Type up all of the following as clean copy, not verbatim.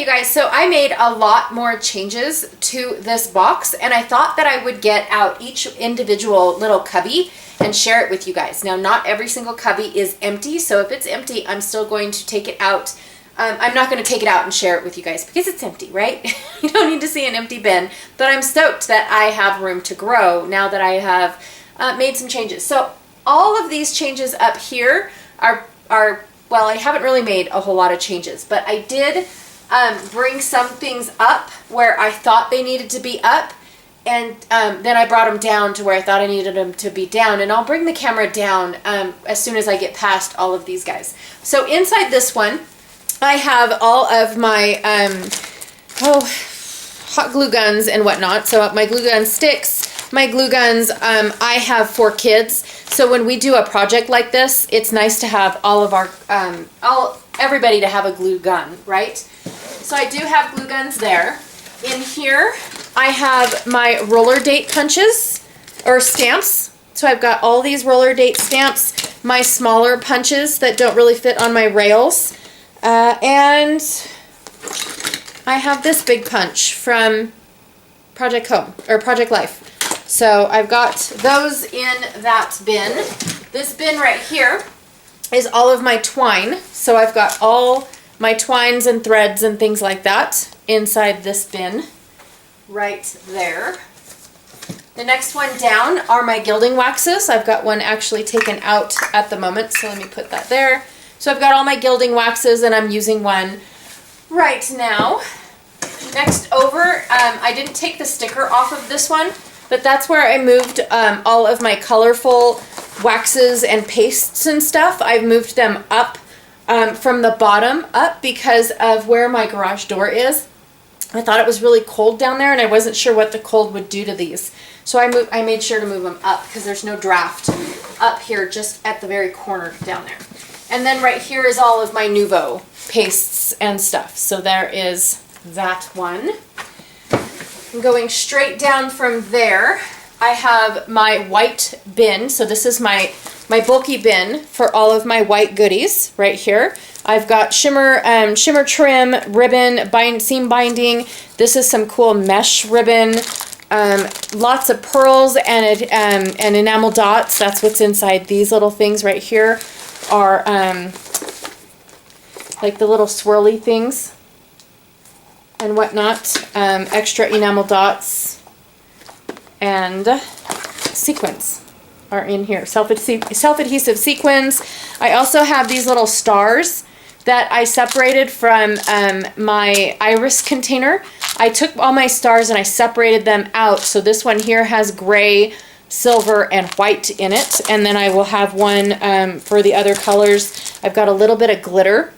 you guys, so I made a lot more changes to this box, and I thought that I would get out each individual little cubby and share it with you guys. Now, not every single cubby is empty, so if it's empty, I'm still going to take it out. I'm not going to take it out and share it with you guys because it's empty, right? You don't need to see an empty bin, but I'm stoked that I have room to grow now that I have made some changes. So all of these changes up here are well, I haven't really made a whole lot of changes, but I did bring some things up where I thought they needed to be up, and then I brought them down to where I thought I needed them to be down, and I'll bring the camera down as soon as I get past all of these guys. So inside this one, I have all of my hot glue guns and whatnot. So my glue gun sticks, my glue guns, I have 4 kids. So when we do a project like this, it's nice to have all of our, everybody to have a glue gun, right? So I do have glue guns there. In here, I have my roller date punches, or stamps. So I've got all these roller date stamps, my smaller punches that don't really fit on my rails, and I have this big punch from Project Home, or Project Life. So I've got those in that bin. This bin right here is all of my twine. So I've got all my twines and threads and things like that inside this bin right there. The next one down are my gilding waxes. I've got one actually taken out at the moment, so let me put that there. So I've got all my gilding waxes, and I'm using one right now. Next over, I didn't take the sticker off of this one, but that's where I moved all of my colorful waxes and pastes and stuff. I've moved them up from the bottom up because of where my garage door is. I thought it was really cold down there, and I wasn't sure what the cold would do to these. So I made sure to move them up because there's no draft up here, just at the very corner down there. And then right here is all of my Nuvo pastes and stuff. So there is that one. I'm going straight down from there. I have my white bin. So this is my bulky bin for all of my white goodies right here. I've got shimmer trim, ribbon, seam binding. This is some cool mesh ribbon. Lots of pearls and enamel dots. That's what's inside these little things right here. Are like the little swirly things and whatnot. Extra enamel dots and sequins are in here. Self-adhesive sequins. I also have these little stars that I separated from my iris container. I took all my stars and I separated them out. So this one here has gray, silver, and white in it. And then I will have one for the other colors. I've got a little bit of glitter.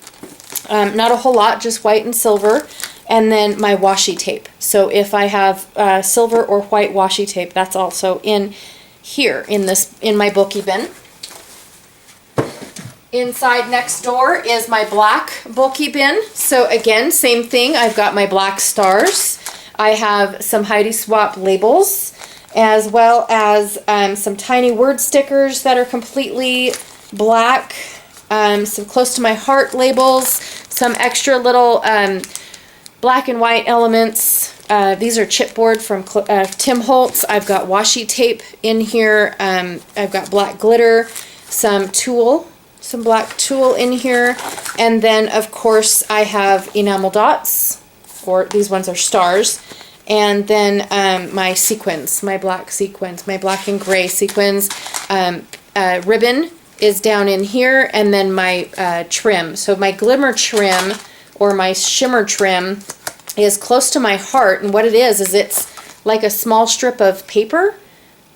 Not a whole lot, just white and silver. And then my washi tape. So if I have silver or white washi tape, that's also in here in my bulky bin. Inside next door is my black bulky bin. So again, same thing. I've got my black stars. I have some Heidi Swap labels, as well as some tiny word stickers that are completely black, some close to my heart labels, some extra little black and white elements. These are chipboard from Tim Holtz. I've got washi tape in here. I've got black glitter, some black tulle in here, and then of course I have enamel dots, or these ones are stars, and then my sequins, my black sequins, my black and gray sequins. Ribbon is down in here, and then my trim. So my glimmer trim or my shimmer trim is close to my heart, and what it is it's like a small strip of paper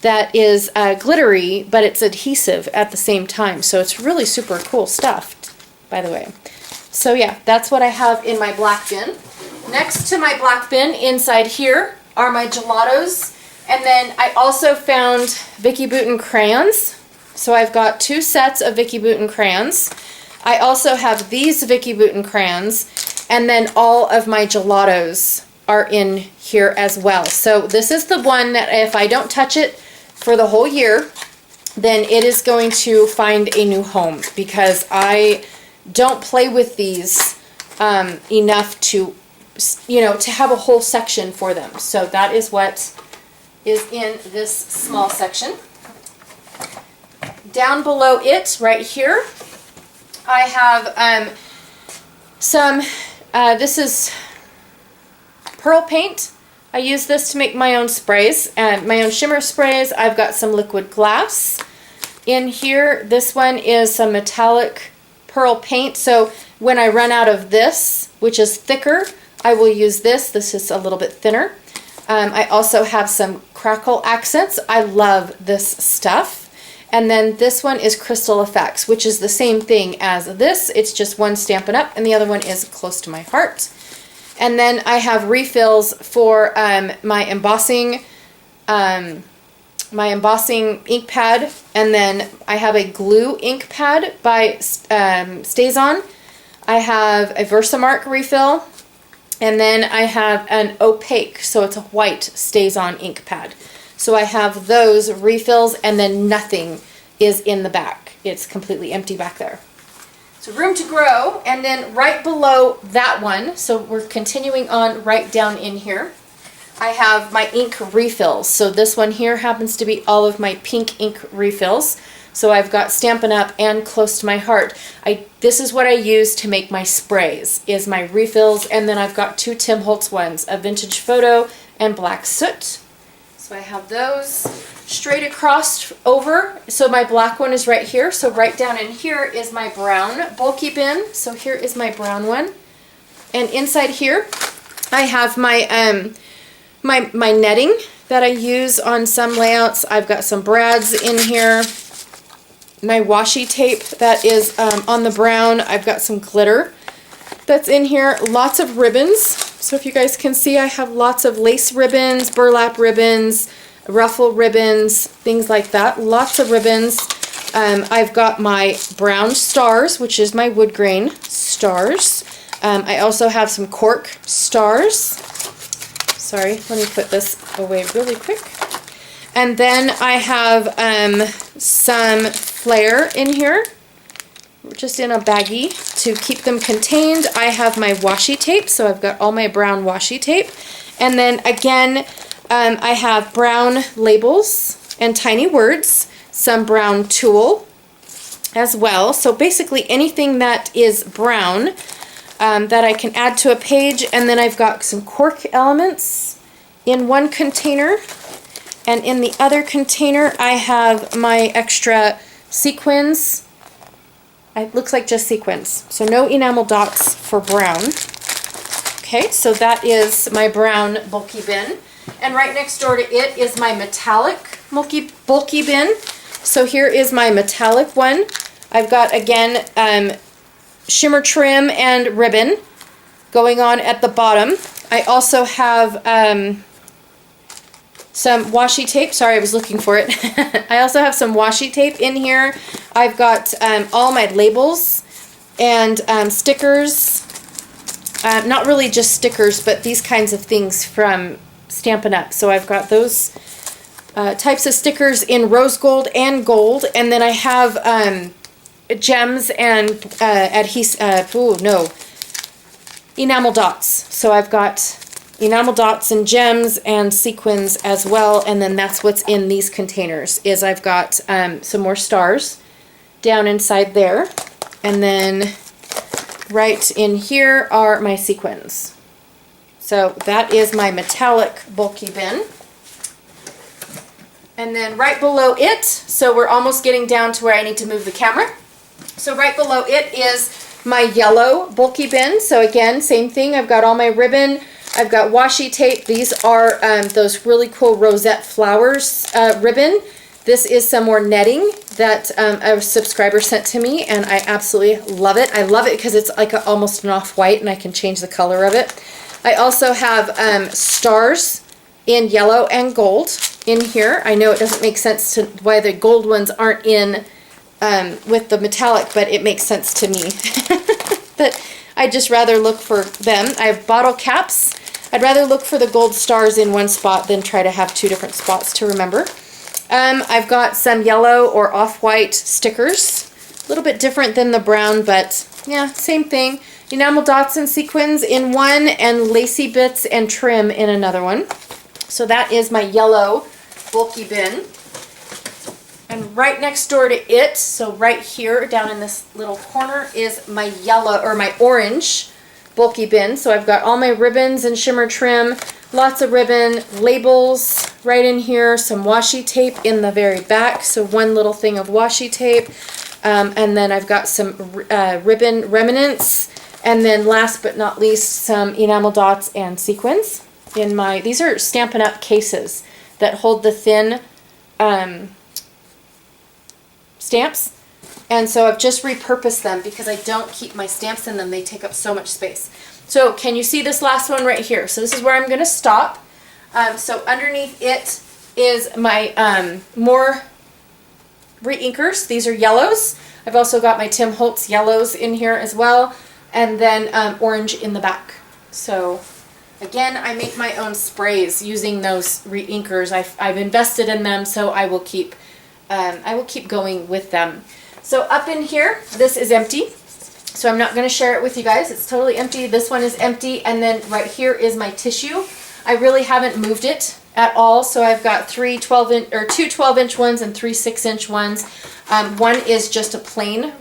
that is glittery, but it's adhesive at the same time. So it's really super cool stuff, by the way. So yeah, that's what I have in my black bin. Next to my black bin, inside here, are my gelatos. And then I also found Vicki Boutin crayons. So I've got 2 sets of Vicki Boutin crayons. I also have these Vicki Boutin crayons. And then all of my gelatos are in here as well. So this is the one that if I don't touch it for the whole year, then it is going to find a new home, because I don't play with these enough to you know, to have a whole section for them. So that is what is in this small section. Down below it, right here, I have some, this is pearl paint. I use this to make my own sprays, and my own shimmer sprays. I've got some liquid glass in here. This one is some metallic pearl paint. So when I run out of this, which is thicker, I will use this. This is a little bit thinner. I also have some crackle accents. I love this stuff. And then this one is Crystal Effects, which is the same thing as this. It's just one Stampin' Up! And the other one is Close to My Heart. And then I have refills for my embossing ink pad. And then I have a glue ink pad by Stays On. I have a Versamark refill. And then I have an opaque, so it's a white Stays On ink pad. So I have those refills, and then nothing is in the back. It's completely empty back there. So room to grow, and then right below that one, so we're continuing on right down in here, I have my ink refills. So this one here happens to be all of my pink ink refills. So I've got Stampin' Up! And Close to My Heart. This is what I use to make my sprays, is my refills, and then I've got two Tim Holtz ones, a Vintage Photo and Black Soot. So I have those straight across over. So my black one is right here. So right down in here is my brown bulky bin. So here is my brown one. And inside here, I have my my netting that I use on some layouts. I've got some brads in here. My washi tape that is on the brown. I've got some glitter that's in here. Lots of ribbons. So if you guys can see, I have lots of lace ribbons, burlap ribbons, ruffle ribbons, things like that. Lots of ribbons. I've got my brown stars, which is my wood grain stars. I also have some cork stars. Sorry, let me put this away really quick. And then I have some flare in here, just in a baggie to keep them contained. I have my washi tape, so I've got all my brown washi tape. And then again, I have brown labels and tiny words, some brown tulle as well. So basically anything that is brown that I can add to a page. And then I've got some cork elements in one container. And in the other container, I have my extra sequins. It looks like just sequins. So no enamel dots for brown. Okay, so that is my brown bulky bin. And right next door to it is my metallic bulky bin. So here is my metallic one. I've got, again, shimmer trim and ribbon going on at the bottom. I also have some washi tape. Sorry, I was looking for it. I also have some washi tape in here. I've got all my labels and stickers. Not really just stickers, but these kinds of things from Stampin' Up! So I've got those types of stickers in rose gold and gold. And then I have gems and adhesive, enamel dots. So I've got enamel dots and gems and sequins as well. And then that's what's in these containers, is I've got some more stars down inside there. And then right in here are my sequins. So that is my metallic bulky bin. And then right below it, so we're almost getting down to where I need to move the camera. So right below it is my yellow bulky bin. So again, same thing. I've got all my ribbon. I've got washi tape. These are those really cool rosette flowers ribbon. This is some more netting that a subscriber sent to me, and I absolutely love it. I love it because it's like almost an off-white, and I can change the color of it. I also have stars in yellow and gold in here. I know it doesn't make sense to why the gold ones aren't in with the metallic, but it makes sense to me. But I just rather look for them. I have bottle caps. I'd rather look for the gold stars in one spot than try to have two different spots to remember. I've got some yellow or off-white stickers. A little bit different than the brown, but yeah, same thing. enamel dots and sequins in one, and lacy bits and trim in another one. So that is my yellow bulky bin. And right next door to it, so right here down in this little corner, is my yellow, or my orange bulky bin. So I've got all my ribbons and shimmer trim, lots of ribbon, labels right in here, some washi tape in the very back, so one little thing of washi tape, and then I've got some ribbon remnants, and then last but not least, some enamel dots and sequins in my, these are Stampin' Up! Cases that hold the thin stamps, and so I've just repurposed them because I don't keep my stamps in them. They take up so much space. So can you see this last one right here? So this is where I'm going to stop. So underneath it is my more Reinkers. These are yellows. I've also got my Tim Holtz yellows in here as well, and then orange in the back. So again, I make my own sprays using those Reinkers. I've invested in them, so I will keep going with them. So up in here, this is empty. So I'm not going to share it with you guys. It's totally empty. This one is empty. And then right here is my tissue. I really haven't moved it at all. So I've got two 12-inch ones and three 6-inch ones. One is just a plain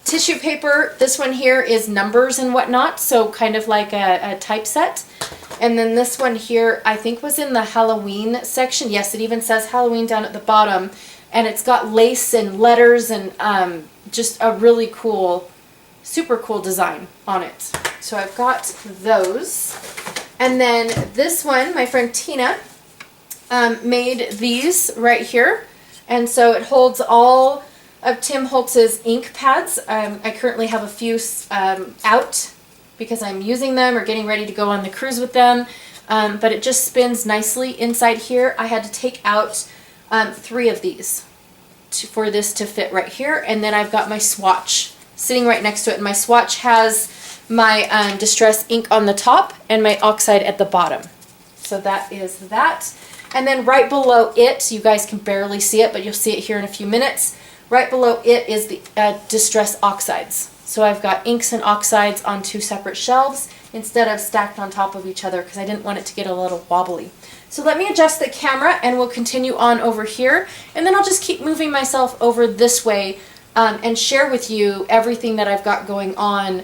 tissue paper. This one here is numbers and whatnot. So kind of like a typeset. And then this one here, I think was in the Halloween section. Yes, it even says Halloween down at the bottom. And it's got lace and letters and just a really cool, super cool design on it. So I've got those. And then this one, my friend Tina made these right here. And so it holds all of Tim Holtz's ink pads. I currently have a few out because I'm using them or getting ready to go on the cruise with them. But it just spins nicely inside here. I had to take out 3 of these for this to fit right here, and then I've got my swatch sitting right next to it, and my swatch has my distress ink on the top and my oxide at the bottom. So that is that. And then right below it, you guys can barely see it, but you'll see it here in a few minutes. Right below it is the distress oxides. So I've got inks and oxides on 2 separate shelves instead of stacked on top of each other because I didn't want it to get a little wobbly. So let me adjust the camera and we'll continue on over here, and then I'll just keep moving myself over this way and share with you everything that I've got going on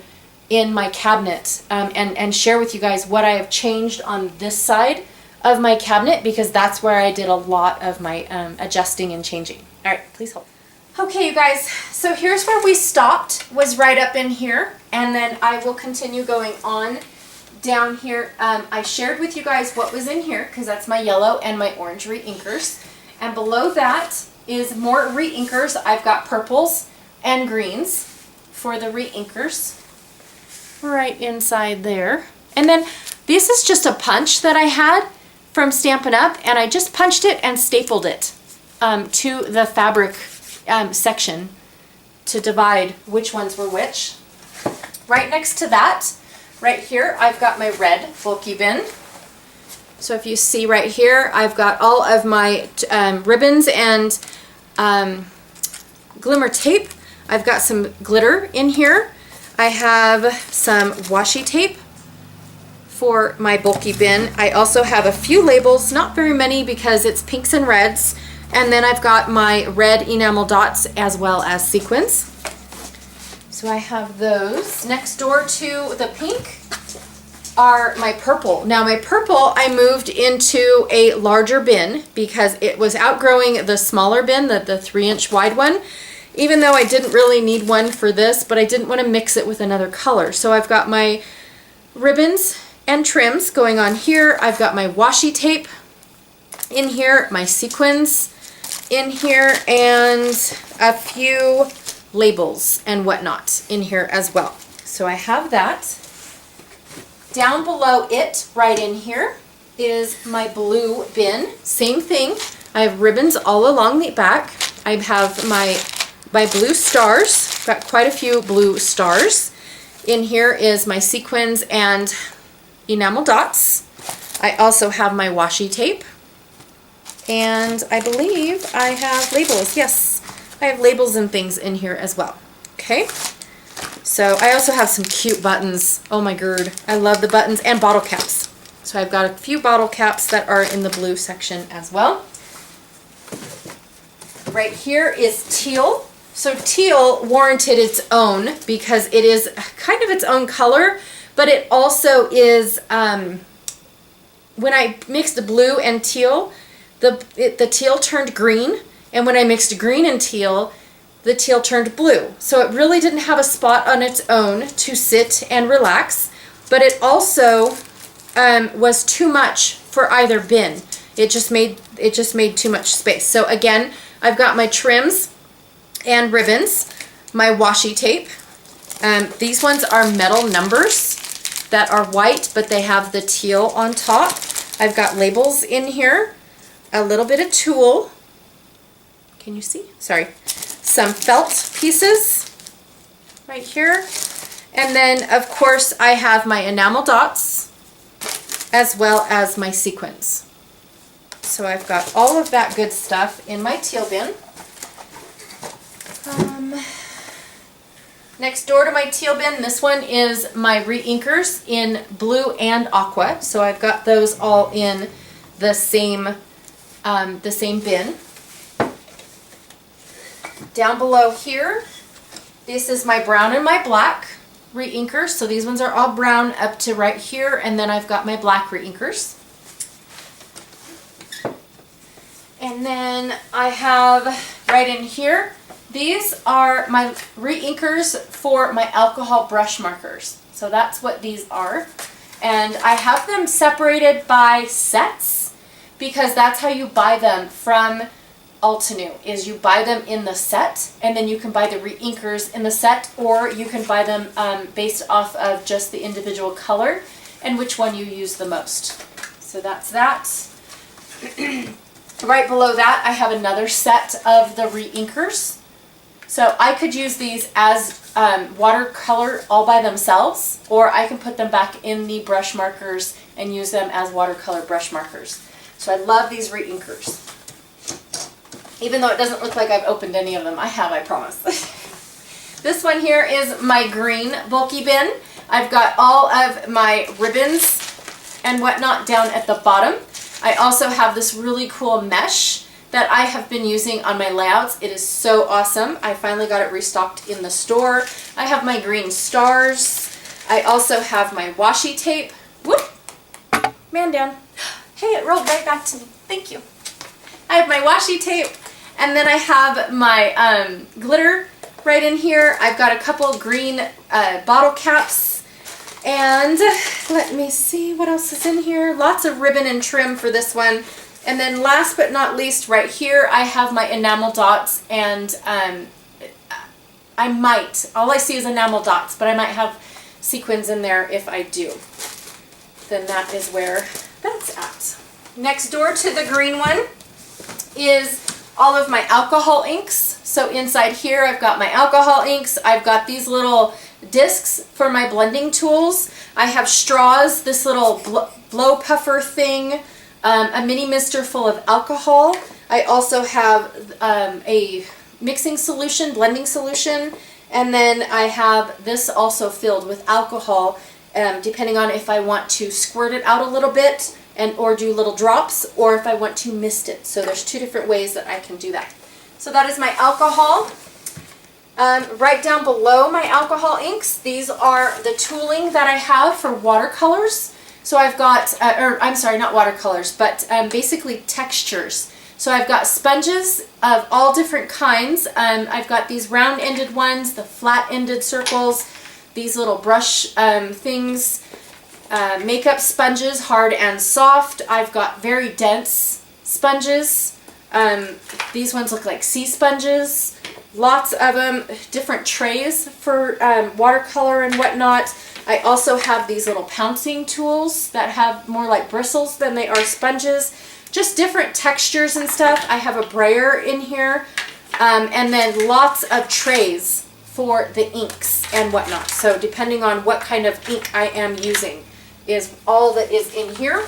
in my cabinet, and share with you guys what I have changed on this side of my cabinet because that's where I did a lot of my adjusting and changing. All right, please hold. Okay, you guys, so here's where we stopped, was right up in here, and then I will continue going on down here. I shared with you guys what was in here because that's my yellow and my orange Reinkers, and below that is more Reinkers. I've got purples and greens for the Reinkers right inside there. And then this is just a punch that I had from Stampin' Up, and I just punched it and stapled it to the fabric section to divide which ones were which. Right next to that, right here, I've got my red bulky bin. So if you see right here, I've got all of my ribbons and glimmer tape. I've got some glitter in here. I have some washi tape for my bulky bin. I also have a few labels, not very many because it's pinks and reds. And then I've got my red enamel dots as well as sequins. So I have those. Next door to the pink are my purple. Now my purple I moved into a larger bin because it was outgrowing the smaller bin, the 3-inch wide one, even though I didn't really need one for this, but I didn't want to mix it with another color. So I've got my ribbons and trims going on here. I've got my washi tape in here, my sequins in here, and a few labels and whatnot in here as well. So I have that. Down below it, right in here, is my blue bin. Same thing. I have ribbons all along the back. I have my blue stars. Got quite a few blue stars. In here is my sequins and enamel dots. I also have my washi tape. And I believe I have labels. Yes, I have labels and things in here as well. Okay. So I also have some cute buttons. Oh my god, I love the buttons, and bottle caps. So I've got a few bottle caps that are in the blue section as well. Right here is teal. So teal warranted its own because it is kind of its own color, but it also is, when I mixed blue and teal, the teal turned green, and when I mixed green and teal, the teal turned blue. So it really didn't have a spot on its own to sit and relax, but it also was too much for either bin. It just made too much space. So again, I've got my trims and ribbons, my washi tape. These ones are metal numbers that are white, but they have the teal on top. I've got labels in here, a little bit of tulle. Can you see? Sorry. Some felt pieces right here. And then, of course, I have my enamel dots as well as my sequins. So I've got all of that good stuff in my teal bin. Next door to my teal bin, this one is my Reinkers in blue and aqua. So I've got those all in the same bin. Down below here, this is my brown and my black Reinkers. So these ones are all brown up to right here, and then I've got my black Reinkers. And then I have right in here, these are my Reinkers for my alcohol brush markers. So that's what these are. And I have them separated by sets because that's how you buy them from Altenew, is you buy them in the set, and then you can buy the Reinkers in the set, or you can buy them based off of just the individual color and which one you use the most. So that's that. Right below that, I have another set of the Reinkers. So I could use these as watercolor all by themselves, or I can put them back in the brush markers and use them as watercolor brush markers. So I love these Reinkers. Even though it doesn't look like I've opened any of them. I have, I promise. This one here is my green bulky bin. I've got all of my ribbons and whatnot down at the bottom. I also have this really cool mesh that I have been using on my layouts. It is so awesome. I finally got it restocked in the store. I have my green stars. I also have my washi tape. Whoop! Man down. Hey, it rolled right back to me. Thank you. I have my washi tape, and then I have my glitter right in here. I've got a couple green bottle caps. And let me see what else is in here. Lots of ribbon and trim for this one. And then last but not least, right here, I have my enamel dots, and I might, all I see is enamel dots, but I might have sequins in there if I do. Then that is where that's at. Next door to the green one is all of my alcohol inks. So inside here, I've got my alcohol inks. I've got these little discs for my blending tools. I have straws, this little blow puffer thing, a mini mister full of alcohol. I also have a mixing solution, blending solution, and then I have this also filled with alcohol, depending on if I want to squirt it out a little bit or do little drops, or if I want to mist it. So there's two different ways that I can do that. So that is my alcohol. Right down below my alcohol inks, these are the tooling that I have for watercolors. So I've got, I'm sorry, not watercolors, but basically textures. So I've got sponges of all different kinds. I've got these round-ended ones, the flat-ended circles, these little brush things, makeup sponges, hard and soft. I've got very dense sponges. These ones look like sea sponges. Lots of them, different trays for watercolor and whatnot. I also have these little pouncing tools that have more like bristles than they are sponges. Just different textures and stuff. I have a brayer in here. And then lots of trays for the inks and whatnot. So depending on what kind of ink I am using is all that is in here.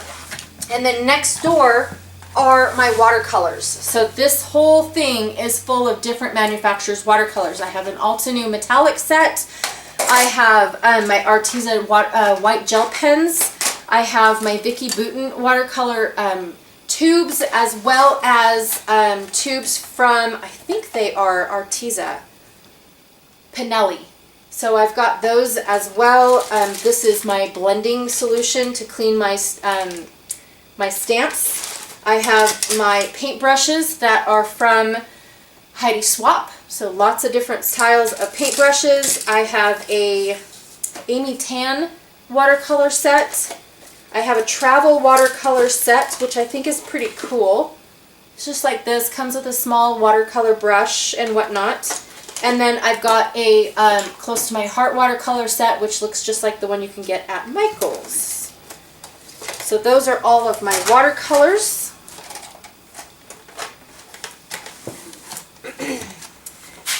And then next door are my watercolors. So this whole thing is full of different manufacturers' watercolors. I have an Altenew metallic set. I have my Arteza white gel pens. I have my Vicky Bouton watercolor tubes, as well as tubes from, I think they are Arteza Pinelli. So I've got those as well. This is my blending solution to clean my my stamps. I have my paint brushes that are from Heidi Swap. So lots of different styles of paint brushes. I have a Amy Tan watercolor set. I have a travel watercolor set, which I think is pretty cool. It's just like this, comes with a small watercolor brush and whatnot. And then I've got a Close to My Heart watercolor set, which looks just like the one you can get at Michael's. So those are all of my watercolors.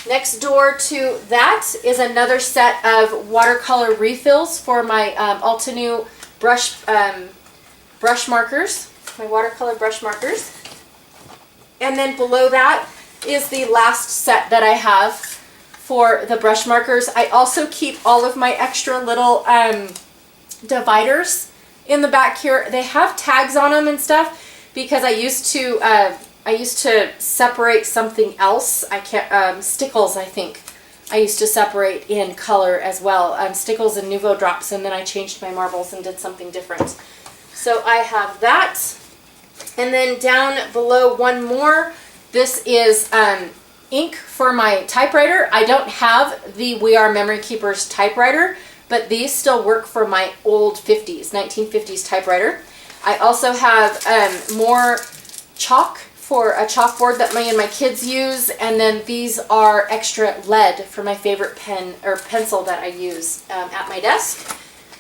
Next door to that is another set of watercolor refills for my Altenew brush markers, my watercolor brush markers. And then below that is the last set that I have for the brush markers. I also keep all of my extra little dividers in the back here. They have tags on them and stuff because I used to separate something else. I can't, stickles, I think. I used to separate in color as well, stickles and Nuvo drops, and then I changed my marbles and did something different. So I have that. And then down below one more, this is ink for my typewriter. I don't have the We Are Memory Keepers typewriter, but these still work for my old 1950s typewriter. I also have more chalk for a chalkboard that me and my kids use, and then these are extra lead for my favorite pen or pencil that I use at my desk.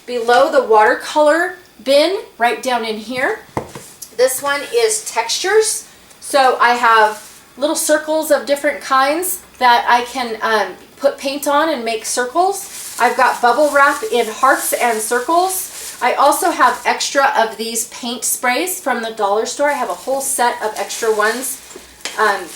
Below the watercolor bin, right down in here, this one is textures. So I have little circles of different kinds that I can put paint on and make circles. I've got bubble wrap in hearts and circles. I also have extra of these paint sprays from the dollar store. I have a whole set of extra ones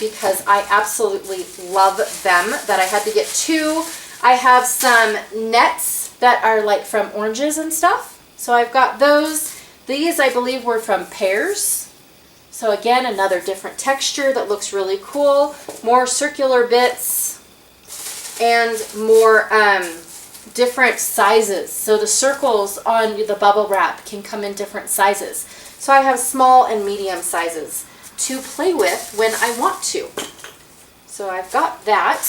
because I absolutely love them, that I had to get two. I have some nets that are like from oranges and stuff. So I've got those. These I believe were from Pears. So again, another different texture that looks really cool. More circular bits and more different sizes. So the circles on the bubble wrap can come in different sizes. So I have small and medium sizes to play with when I want to. So I've got that.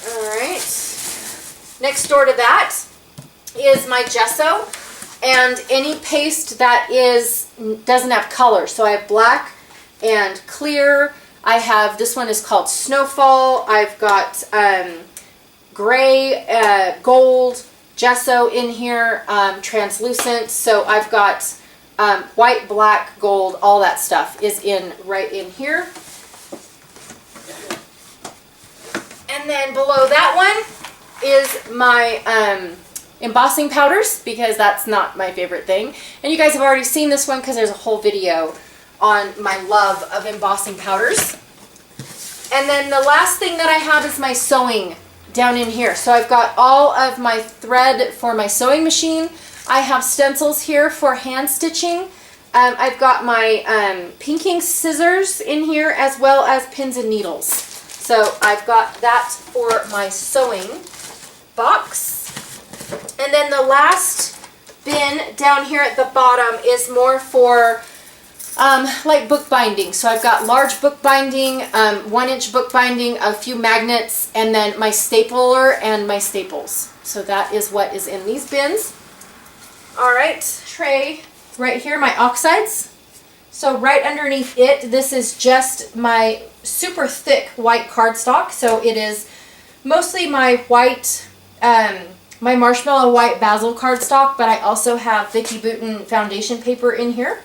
All right. Next door to that is my gesso and any paste that doesn't have color. So I have black and clear. I have, this one is called Snowfall. I've got gray, gold, gesso in here, translucent. So I've got white, black, gold, all that stuff is right in here. And then below that one is my embossing powders, because that's not my favorite thing. And you guys have already seen this one because there's a whole video on my love of embossing powders. And then the last thing that I have is my sewing down in here. So I've got all of my thread for my sewing machine. I have stencils here for hand stitching. I've got my pinking scissors in here, as well as pins and needles. So I've got that for my sewing box. And then the last bin down here at the bottom is more for like bookbinding. So I've got large bookbinding, 1-inch bookbinding, a few magnets, and then my stapler and my staples. So that is what is in these bins. All right, tray right here, my oxides. So right underneath it, this is just my super thick white cardstock. So it is mostly my white, my marshmallow white basil cardstock, but I also have Vicky Bouton foundation paper in here.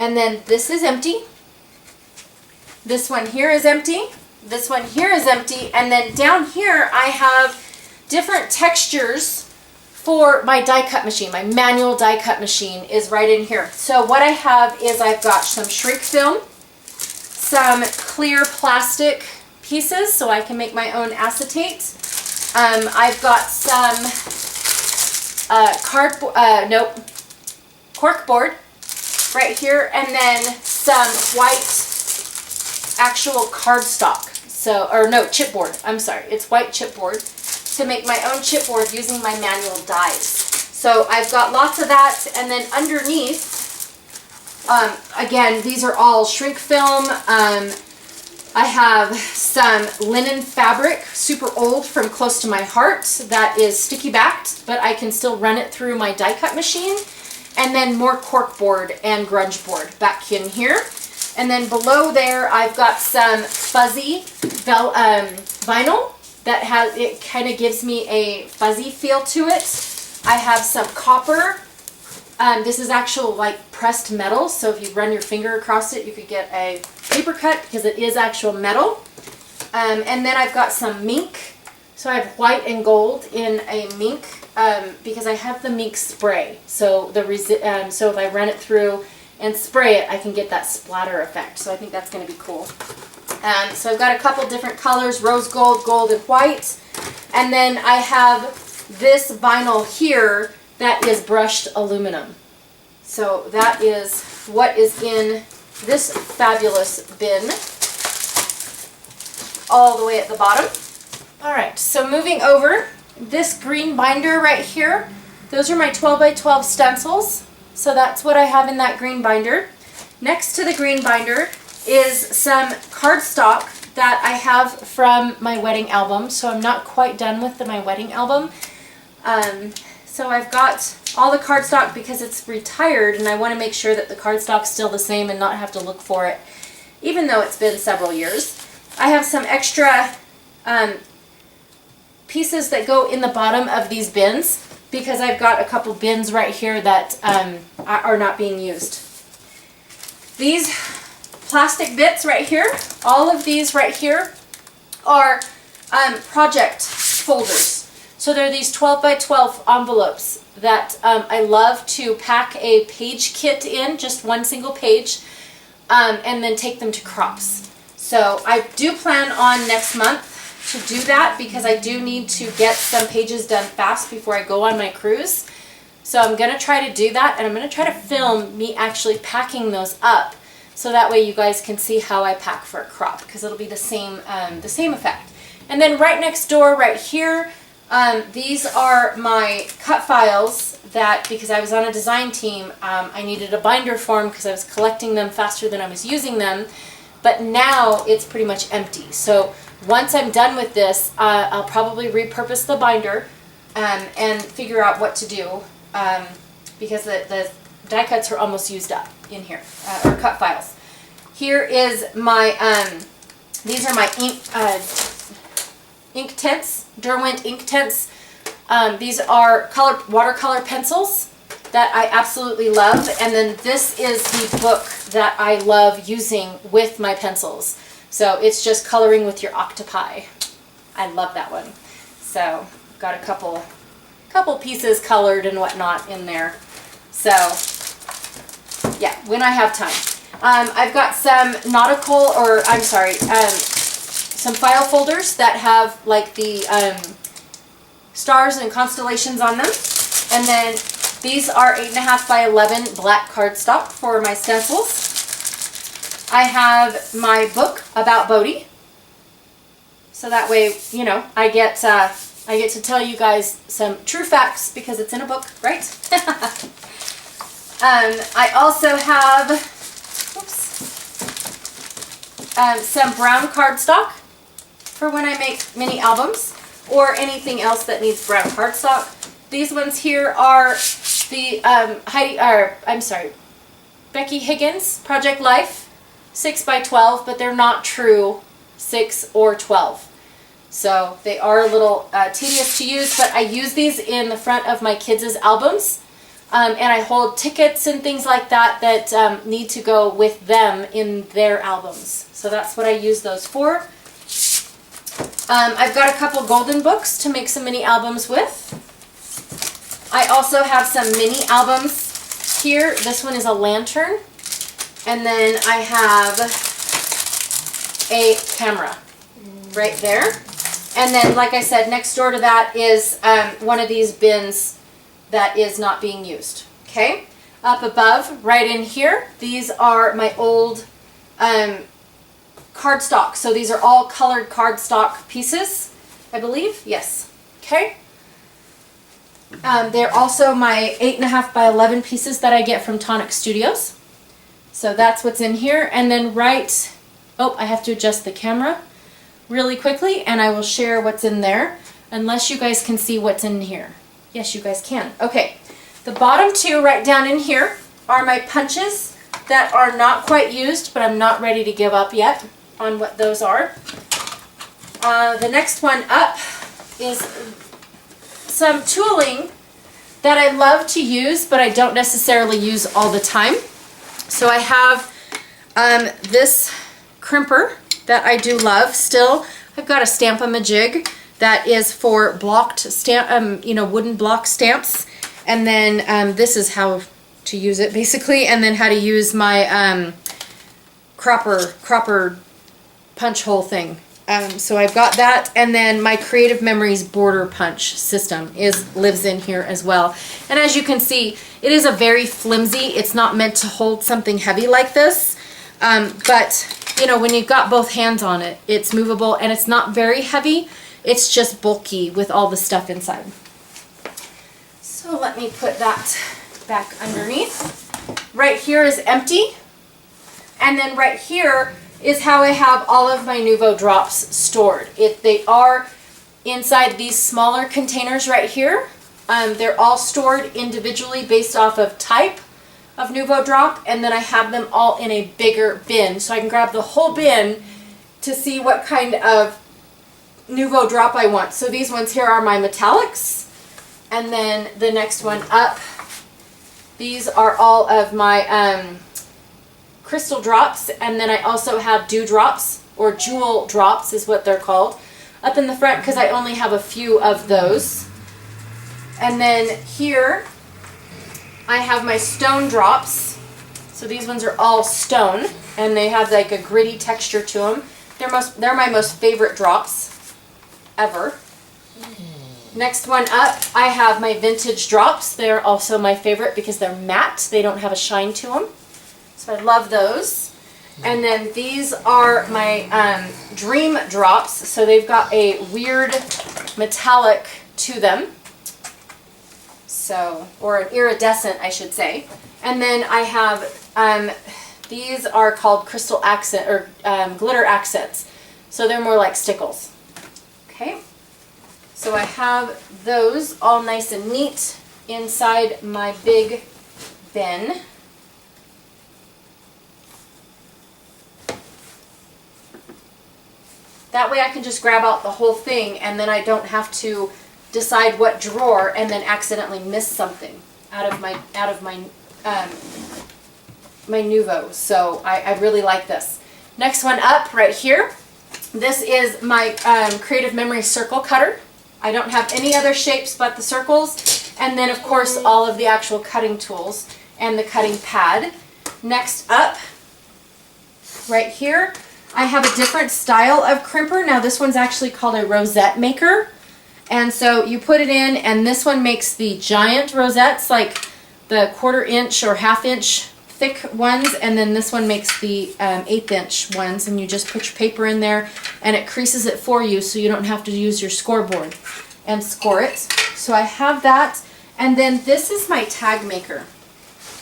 And then this is empty. This one here is empty. This one here is empty. And then down here I have different textures for my die cut machine. My manual die cut machine is right in here. So what I have is I've got some shrink film, some clear plastic pieces so I can make my own acetate. I've got some corkboard right here, and then some white actual cardstock. So, or no, chipboard. I'm sorry, it's white chipboard to make my own chipboard using my manual dies. So I've got lots of that, and then underneath, again, these are all shrink film. I have some linen fabric, super old, from close to my heart, that is sticky backed, but I can still run it through my die cut machine. And then more corkboard and grunge board back in here. And then below there, I've got some fuzzy vinyl that has, it kind of gives me a fuzzy feel to it. I have some copper. This is actual like pressed metal, so if you run your finger across it, you could get a paper cut because it is actual metal. And then I've got some mink. So I have white and gold in a mink because I have the mink spray. So so if I run it through and spray it, I can get that splatter effect. So I think that's going to be cool. So I've got a couple different colors: rose gold, gold, and white. And then I have this vinyl here that is brushed aluminum. So that is what is in this fabulous bin, all the way at the bottom. All right, so moving over, this green binder right here, those are my 12 by 12 stencils. So that's what I have in that green binder. Next to the green binder is some cardstock that I have from my wedding album. So I'm not quite done with my wedding album. So I've got all the cardstock because it's retired, and I want to make sure that the cardstock's still the same and not have to look for it, even though it's been several years. I have some extra pieces that go in the bottom of these bins because I've got a couple bins right here that are not being used. These plastic bits right here, all of these right here are project folders. So they're these 12 by 12 envelopes that I love to pack a page kit in, just one single page, and then take them to crops. So I do plan on next month to do that because I do need to get some pages done fast before I go on my cruise. So I'm going to try to do that, and I'm going to try to film me actually packing those up so that way you guys can see how I pack for a crop, because it'll be the same effect. And then right next door, right here, these are my cut files that, because I was on a design team, I needed a binder for them because I was collecting them faster than I was using them. But now it's pretty much empty. So once I'm done with this, I'll probably repurpose the binder and figure out what to do because the die cuts are almost used up in here, or cut files. Here is my, these are my ink tints, Derwent ink tints. These are watercolor pencils that I absolutely love. And then this is the book that I love using with my pencils. So it's just coloring with your octopi. I love that one. So I've got a couple pieces colored and whatnot in there. So yeah, when I have time. I've got some nautical, or I'm sorry, some file folders that have like the stars and constellations on them. And then these are 8.5 by 11 black cardstock for my stencils. I have my book about Bodhi. So that way, you know, I get to tell you guys some true facts because it's in a book, right? I also have some brown cardstock for when I make mini albums or anything else that needs brown cardstock. These ones here are the Becky Higgins Project Life 6 by 12, but they're not true 6 or 12. So they are a little tedious to use, but I use these in the front of my kids' albums. And I hold tickets and things like that that need to go with them in their albums. So that's what I use those for. I've got a couple golden books to make some mini albums with. I also have some mini albums here. This one is a lantern. And then I have a camera. right there. And then, like I said, next door to that is one of these bins that is not being used. Okay? Up above, right in here, these are my old cardstock. So these are all colored cardstock pieces, I believe. Yes. Okay? They're also my 8.5 by 11 pieces that I get from Tonic Studios. So that's what's in here. And then I have to adjust the camera really quickly and I will share what's in there, unless you guys can see what's in here. Yes, you guys can. Okay, the bottom two right down in here are my punches that are not quite used, but I'm not ready to give up yet on what those are. The next one up is some tooling that I love to use, but I don't necessarily use all the time. So I have this crimper that I do love still. I've got a Stamp-A-Majig that is for blocked stamp, wooden block stamps. And then this is how to use it basically, and then how to use my cropper punch hole thing. So I've got that, and then my Creative Memories border punch system lives in here as well. And as you can see, it is a very flimsy, it's not meant to hold something heavy like this, but when you've got both hands on it, it's movable and it's not very heavy, it's just bulky with all the stuff inside. So let me put that back underneath. Right here is empty, and then right here is how I have all of my Nuvo drops stored. They are inside these smaller containers right here. They're all stored individually based off of type of Nuvo drop, and then I have them all in a bigger bin, so I can grab the whole bin to see what kind of Nuvo drop I want. So these ones here are my metallics, and then the next one up, these are all of my crystal drops, and then I also have dew drops, or jewel drops is what they're called, up in the front because I only have a few of those. And then here I have my stone drops. So these ones are all stone, and they have like a gritty texture to them. They're my most favorite drops ever. Next one up, I have my vintage drops. They're also my favorite because they're matte. They don't have a shine to them. So I love those. And then these are my dream drops. So they've got a weird metallic to them. So, or an iridescent, I should say. And then I have, these are called crystal accent, or glitter accents. So they're more like stickles. Okay. So I have those all nice and neat inside my big bin. That way I can just grab out the whole thing, and then I don't have to decide what drawer and then accidentally miss something out of my my Nuvo. So I really like this. Next one up right here. This is my Creative Memory circle cutter. I don't have any other shapes but the circles, and then of course all of the actual cutting tools and the cutting pad. Next up, right here, I have a different style of crimper. Now this one's actually called a rosette maker, and so you put it in, and this one makes the giant rosettes, like the 1/4 inch or 1/2 inch thick ones, and then this one makes the 1/8 inch ones, and you just put your paper in there and it creases it for you so you don't have to use your scoreboard and score it. So I have that, and then this is my tag maker.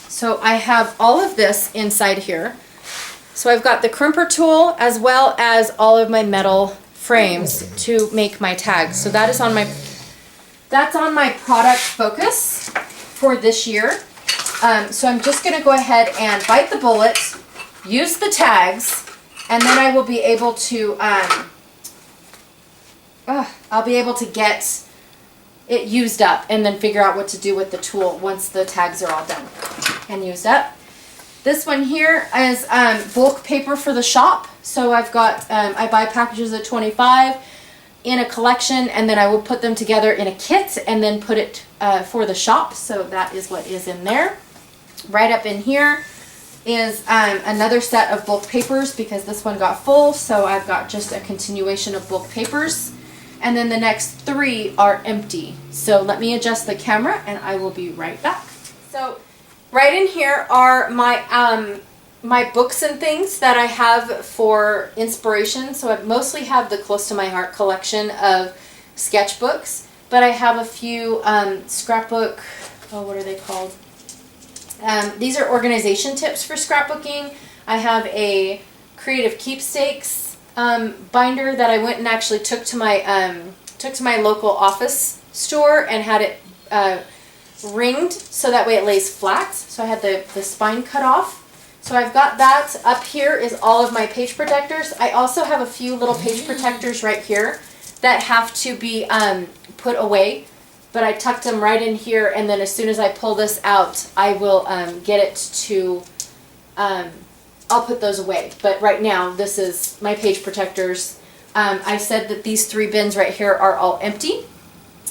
So I have all of this inside here. So I've got the crimper tool as well as all of my metal frames to make my tags. So that is on my, that's on my product focus for this year. So I'm just going to go ahead and bite the bullet, use the tags, and then I will be able to, I'll be able to get it used up and then figure out what to do with the tool once the tags are all done and used up. This one here is bulk paper for the shop. So I've got, I buy packages of 25 in a collection, and then I will put them together in a kit and then put it for the shop. So that is what is in there. Right up in here is another set of bulk papers because this one got full, so I've got just a continuation of bulk papers. And then the next 3 are empty. So let me adjust the camera and I will be right back. So right in here are my my books and things that I have for inspiration. So I mostly have the Close to My Heart collection of sketchbooks, but I have a few scrapbook, oh, what are they called? These are organization tips for scrapbooking. I have a creative keepsakes binder that I went and actually took to my local office store and had it ringed so that way it lays flat. So I had the spine cut off. So I've got that. Up here is all of my page protectors. I also have a few little page protectors right here that have to be put away, but I tucked them right in here, and then as soon as I pull this out, I will get it to, I'll put those away. But right now, this is my page protectors. I said that these 3 bins right here are all empty.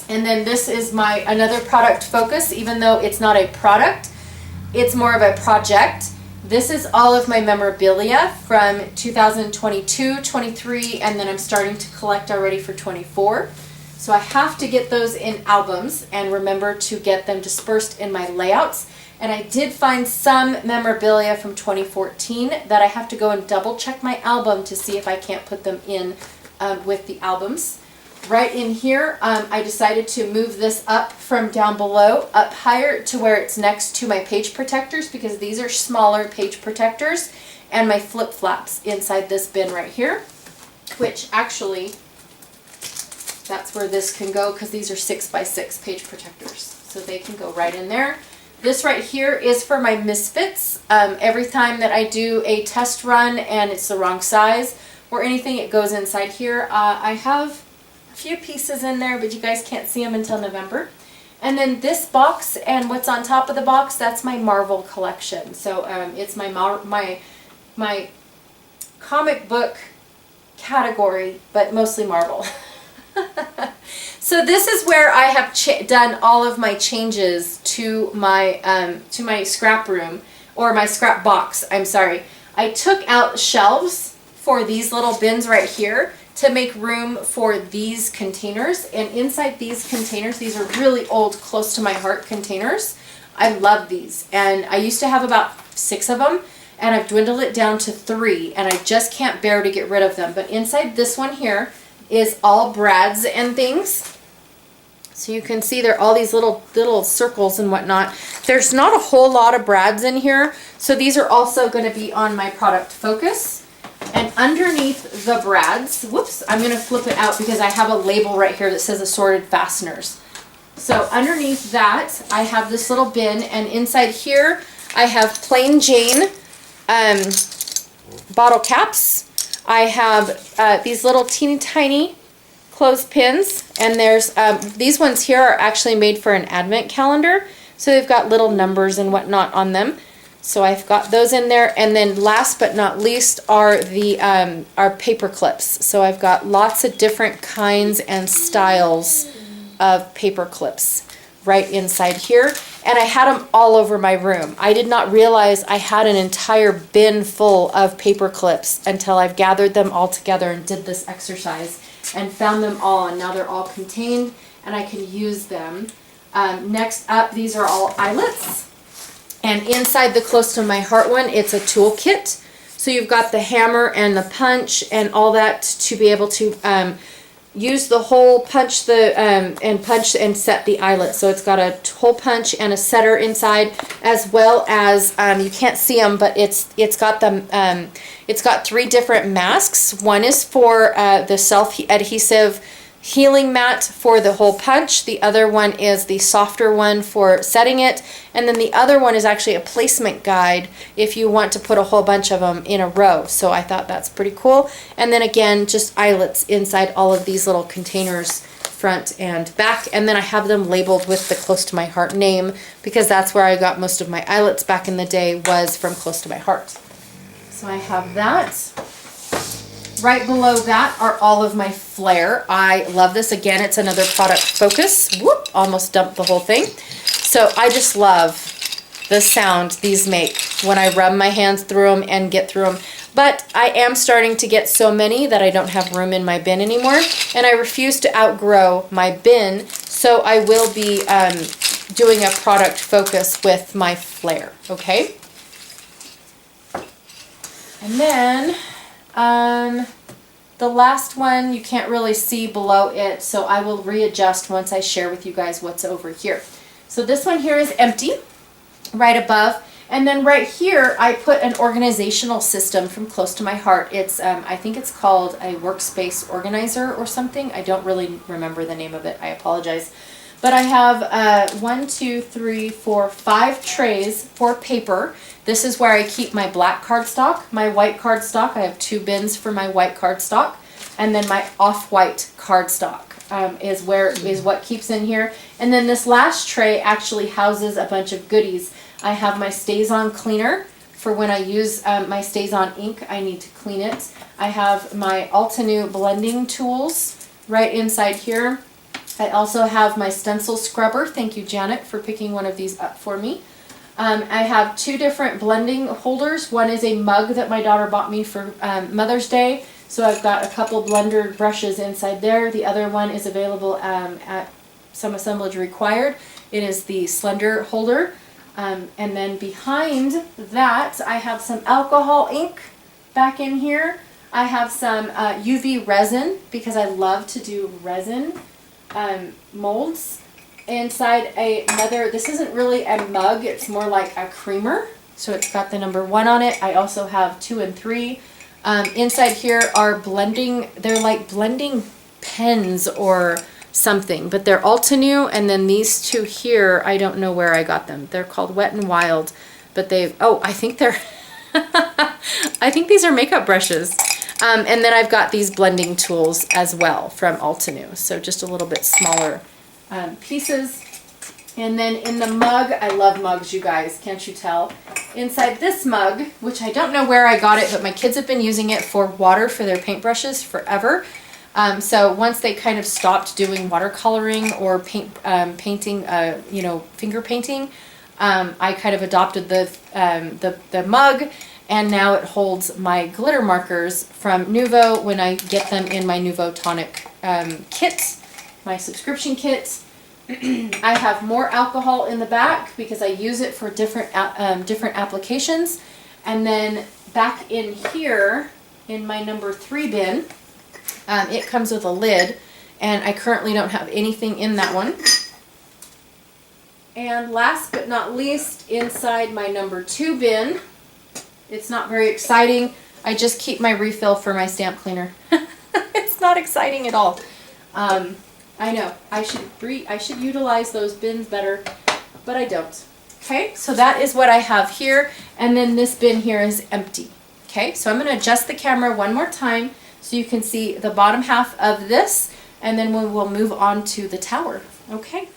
And then this is my another product focus, even though it's not a product, it's more of a project. This is all of my memorabilia from 2022, 23, and then I'm starting to collect already for 24. So I have to get those in albums and remember to get them dispersed in my layouts. And I did find some memorabilia from 2014 that I have to go and double check my album to see if I can't put them in with the albums. Right in here, I decided to move this up from down below up higher to where it's next to my page protectors, because these are smaller page protectors, and my flip flaps inside this bin right here, which actually that's where this can go because these are 6x6 page protectors, so they can go right in there. This right here is for my misfits. Every time that I do a test run and it's the wrong size or anything, it goes inside here. I have few pieces in there, but you guys can't see them until November. And then this box and what's on top of the box, that's my Marvel collection. So it's my my comic book category, but mostly Marvel. So this is where I have done all of my changes to my scrap room, or my scrap box, I'm sorry. I took out shelves for these little bins right here to make room for these containers, and inside these containers, these are really old Close to My Heart containers. I love these, and I used to have about 6 of them, and I've dwindled it down to 3, and I just can't bear to get rid of them. But inside this one here is all brads and things. So you can see there are all these little circles and whatnot. There's not a whole lot of brads in here, so these are also going to be on my product focus. And underneath the brads, whoops, I'm going to flip it out because I have a label right here that says assorted fasteners. So underneath that, I have this little bin, and inside here, I have plain Jane bottle caps. I have these little teeny tiny clothespins, and there's these ones here are actually made for an advent calendar, so they've got little numbers and whatnot on them. So I've got those in there, and then last but not least are the our paper clips. So I've got lots of different kinds and styles of paper clips right inside here, and I had them all over my room. I did not realize I had an entire bin full of paper clips until I've gathered them all together and did this exercise and found them all, and now they're all contained and I can use them. Next up, these are all eyelets. And inside the Close to My Heart one, it's a tool kit. So you've got the hammer and the punch and all that to be able to use the hole, punch and set the eyelet. So it's got a hole punch and a setter inside, as well as you can't see them, but it's got 3 different masks. One is for the self-adhesive healing mat for the hole punch. The other one is the softer one for setting it, and then the other one is actually a placement guide if you want to put a whole bunch of them in a row. So I thought that's pretty cool. And then again, just eyelets inside all of these little containers, front and back, and then I have them labeled with the Close to My Heart name, because that's where I got most of my eyelets back in the day, was from Close to My Heart. So I have that. Right below that are all of my Flair. I love this. Again, it's another product focus. Whoop, almost dumped the whole thing. So I just love the sound these make when I rub my hands through them and get through them. But I am starting to get so many that I don't have room in my bin anymore, and I refuse to outgrow my bin, so I will be doing a product focus with my flare, okay? And then the last one, you can't really see below it, so I will readjust once I share with you guys what's over here. So this one here is empty, right above. And then right here, I put an organizational system from close to my heart. It's, I think it's called a Workspace organizer or something. I don't really remember the name of it. I apologize. But I have 1, 2, 3, 4, 5 trays for paper. This is where I keep my black cardstock, my white cardstock. I have 2 bins for my white cardstock. And then my off-white cardstock is what keeps in here. And then this last tray actually houses a bunch of goodies. I have my Stays-On cleaner for when I use my Stays-On ink, I need to clean it. I have my Altenew blending tools right inside here. I also have my stencil scrubber. Thank you, Janet, for picking one of these up for me. I have 2 different blending holders. One is a mug that my daughter bought me for Mother's Day. So I've got a couple blender brushes inside there. The other one is available at Some Assemblage Required. It is the slender holder. And then behind that, I have some alcohol ink back in here. I have some UV resin because I love to do resin molds. Inside another, this isn't really a mug, it's more like a creamer. So it's got the number 1 on it. I also have 2 and 3. Inside here are blending, they're like blending pens or something, but they're Altenew, and then these 2 here, I don't know where I got them. They're called Wet n Wild, but I think they're, I think these are makeup brushes. And then I've got these blending tools as well from Altenew, so just a little bit smaller pieces. And then in the mug, I love mugs, you guys, can't you tell? Inside this mug, which I don't know where I got it, but my kids have been using it for water for their paintbrushes forever. So once they kind of stopped doing watercoloring or painting, you know, finger painting, I kind of adopted the mug, and now it holds my glitter markers from Nuvo when I get them in my Nuvo Tonic kit, my subscription kit. I have more alcohol in the back because I use it for different applications. And then back in here, in my number 3 bin, it comes with a lid, and I currently don't have anything in that one. And last but not least, inside my number 2 bin, it's not very exciting. I just keep my refill for my stamp cleaner. It's not exciting at all. I know, I should utilize those bins better, but I don't. Okay, so that is what I have here, and then this bin here is empty. Okay, so I'm going to adjust the camera one more time so you can see the bottom half of this, and then we'll move on to the tower. Okay,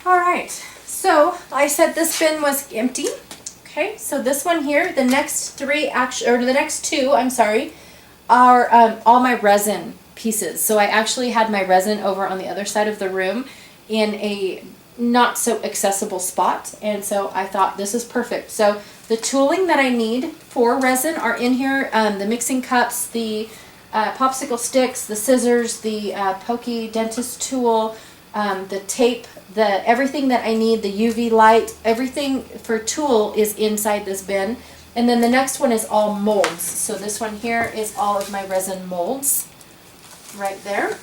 all right, so I said this bin was empty. Okay, so this one here, the next 3 or the next 2, I'm sorry, are all my resin pieces. So I actually had my resin over on the other side of the room in a not so accessible spot, and so I thought this is perfect. So the tooling that I need for resin are in here, the mixing cups, the popsicle sticks, the scissors, the pokey dentist tool, the tape, everything that I need, the UV light, everything for tool is inside this bin. And then the next one is all molds. So this one here is all of my resin molds right there.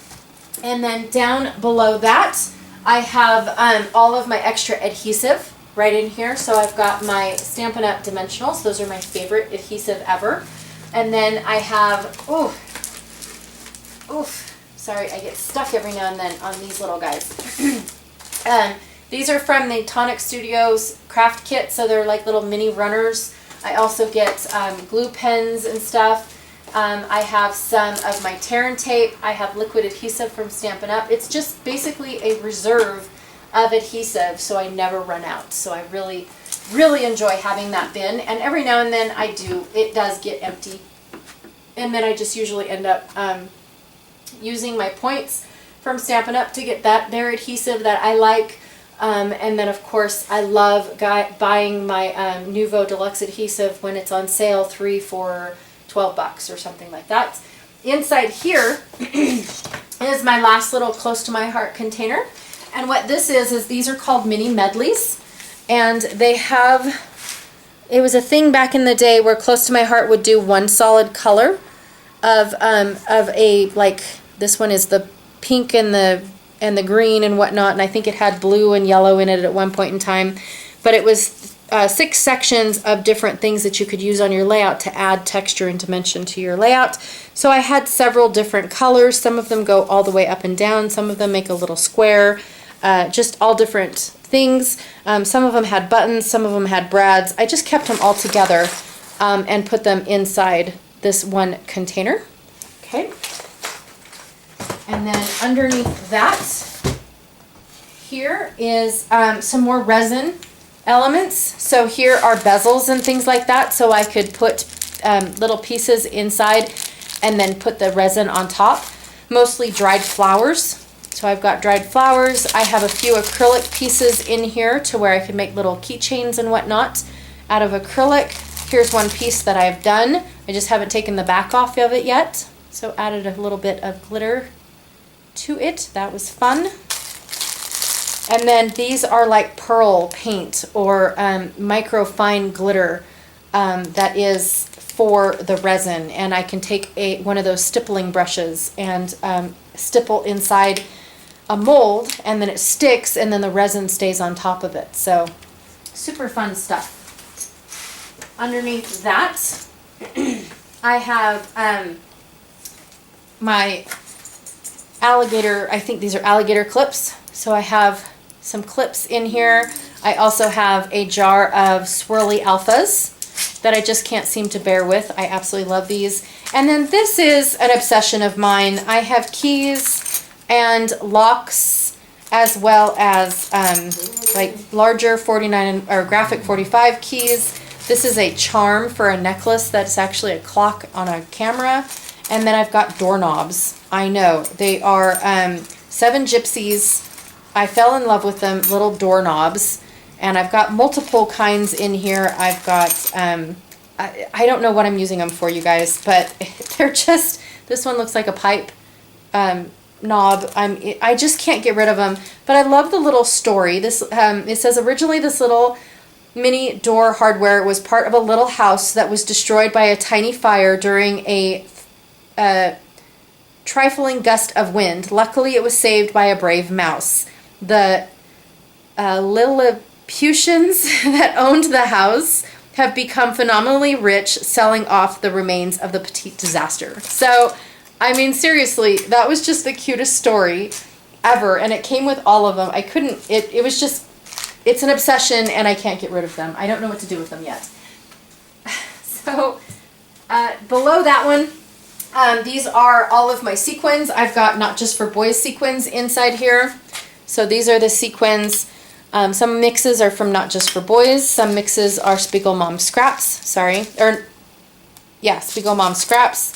And then down below that, I have all of my extra adhesive right in here. So I've got my Stampin' Up! Dimensionals. Those are my favorite adhesive ever. And then I have, sorry, I get stuck every now and then on these little guys. These are from the Tonic Studios craft kit, so they're like little mini runners. I also get glue pens and stuff. I have some of my tear and tape. I have liquid adhesive from Stampin' Up! It's just basically a reserve of adhesive, so I never run out. So I really, really enjoy having that bin. And every now and then it does get empty. And then I just usually end up using my points from Stampin' Up! To get their adhesive that I like. And then of course I love buying my Nuvo Deluxe Adhesive when it's on sale, 3 for $12 or something like that. Inside here is my last little close to my heart container. And what this is these are called mini medleys. And they have, it was a thing back in the day where Close to My Heart would do one solid color of a, like, this one is the pink and the green and whatnot, and I think it had blue and yellow in it at one point in time. But it was 6 sections of different things that you could use on your layout to add texture and dimension to your layout. So I had several different colors. Some of them go all the way up and down. Some of them make a little square. Just all different things. Some of them had buttons. Some of them had brads. I just kept them all together and put them inside this one container. Okay. And then underneath that, here is some more resin elements. So here are bezels and things like that, so I could put little pieces inside and then put the resin on top. Mostly dried flowers. So I've got dried flowers. I have a few acrylic pieces in here to where I can make little keychains and whatnot out of acrylic. Here's one piece that I've done. I just haven't taken the back off of it yet. So added a little bit of glitter to it. That was fun. And then these are like pearl paint or micro fine glitter that is for the resin. And I can take one of those stippling brushes and stipple inside a mold, and then it sticks, and then the resin stays on top of it. So super fun stuff. Underneath that, I have my alligator, I think these are alligator clips. So I have some clips in here. I also have a jar of swirly alphas that I just can't seem to bear with. I absolutely love these. And then this is an obsession of mine. I have keys and locks, as well as like larger 49 or graphic 45 keys. This is a charm for a necklace that's actually a clock on a camera. And then I've got doorknobs. I know, they are 7 gypsies. I fell in love with them, little doorknobs. And I've got multiple kinds in here. I've got, I don't know what I'm using them for, you guys, but they're just, this one looks like a pipe knob. I just can't get rid of them. But I love the little story. This it says originally this little mini door hardware was part of a little house that was destroyed by a tiny fire during a trifling gust of wind. Luckily, it was saved by a brave mouse. The Lilliputians that owned the house have become phenomenally rich selling off the remains of the petite disaster. So, I mean, seriously, that was just the cutest story ever, and it came with all of them. I couldn't, it was just, it's an obsession, and I can't get rid of them. I don't know what to do with them yet. So, below that one, these are all of my sequins. I've got not just for boys sequins inside here. So these are the sequins. Some mixes are from Not Just for Boys. Some mixes are Spiegel Mom Scraps. Spiegel Mom Scraps.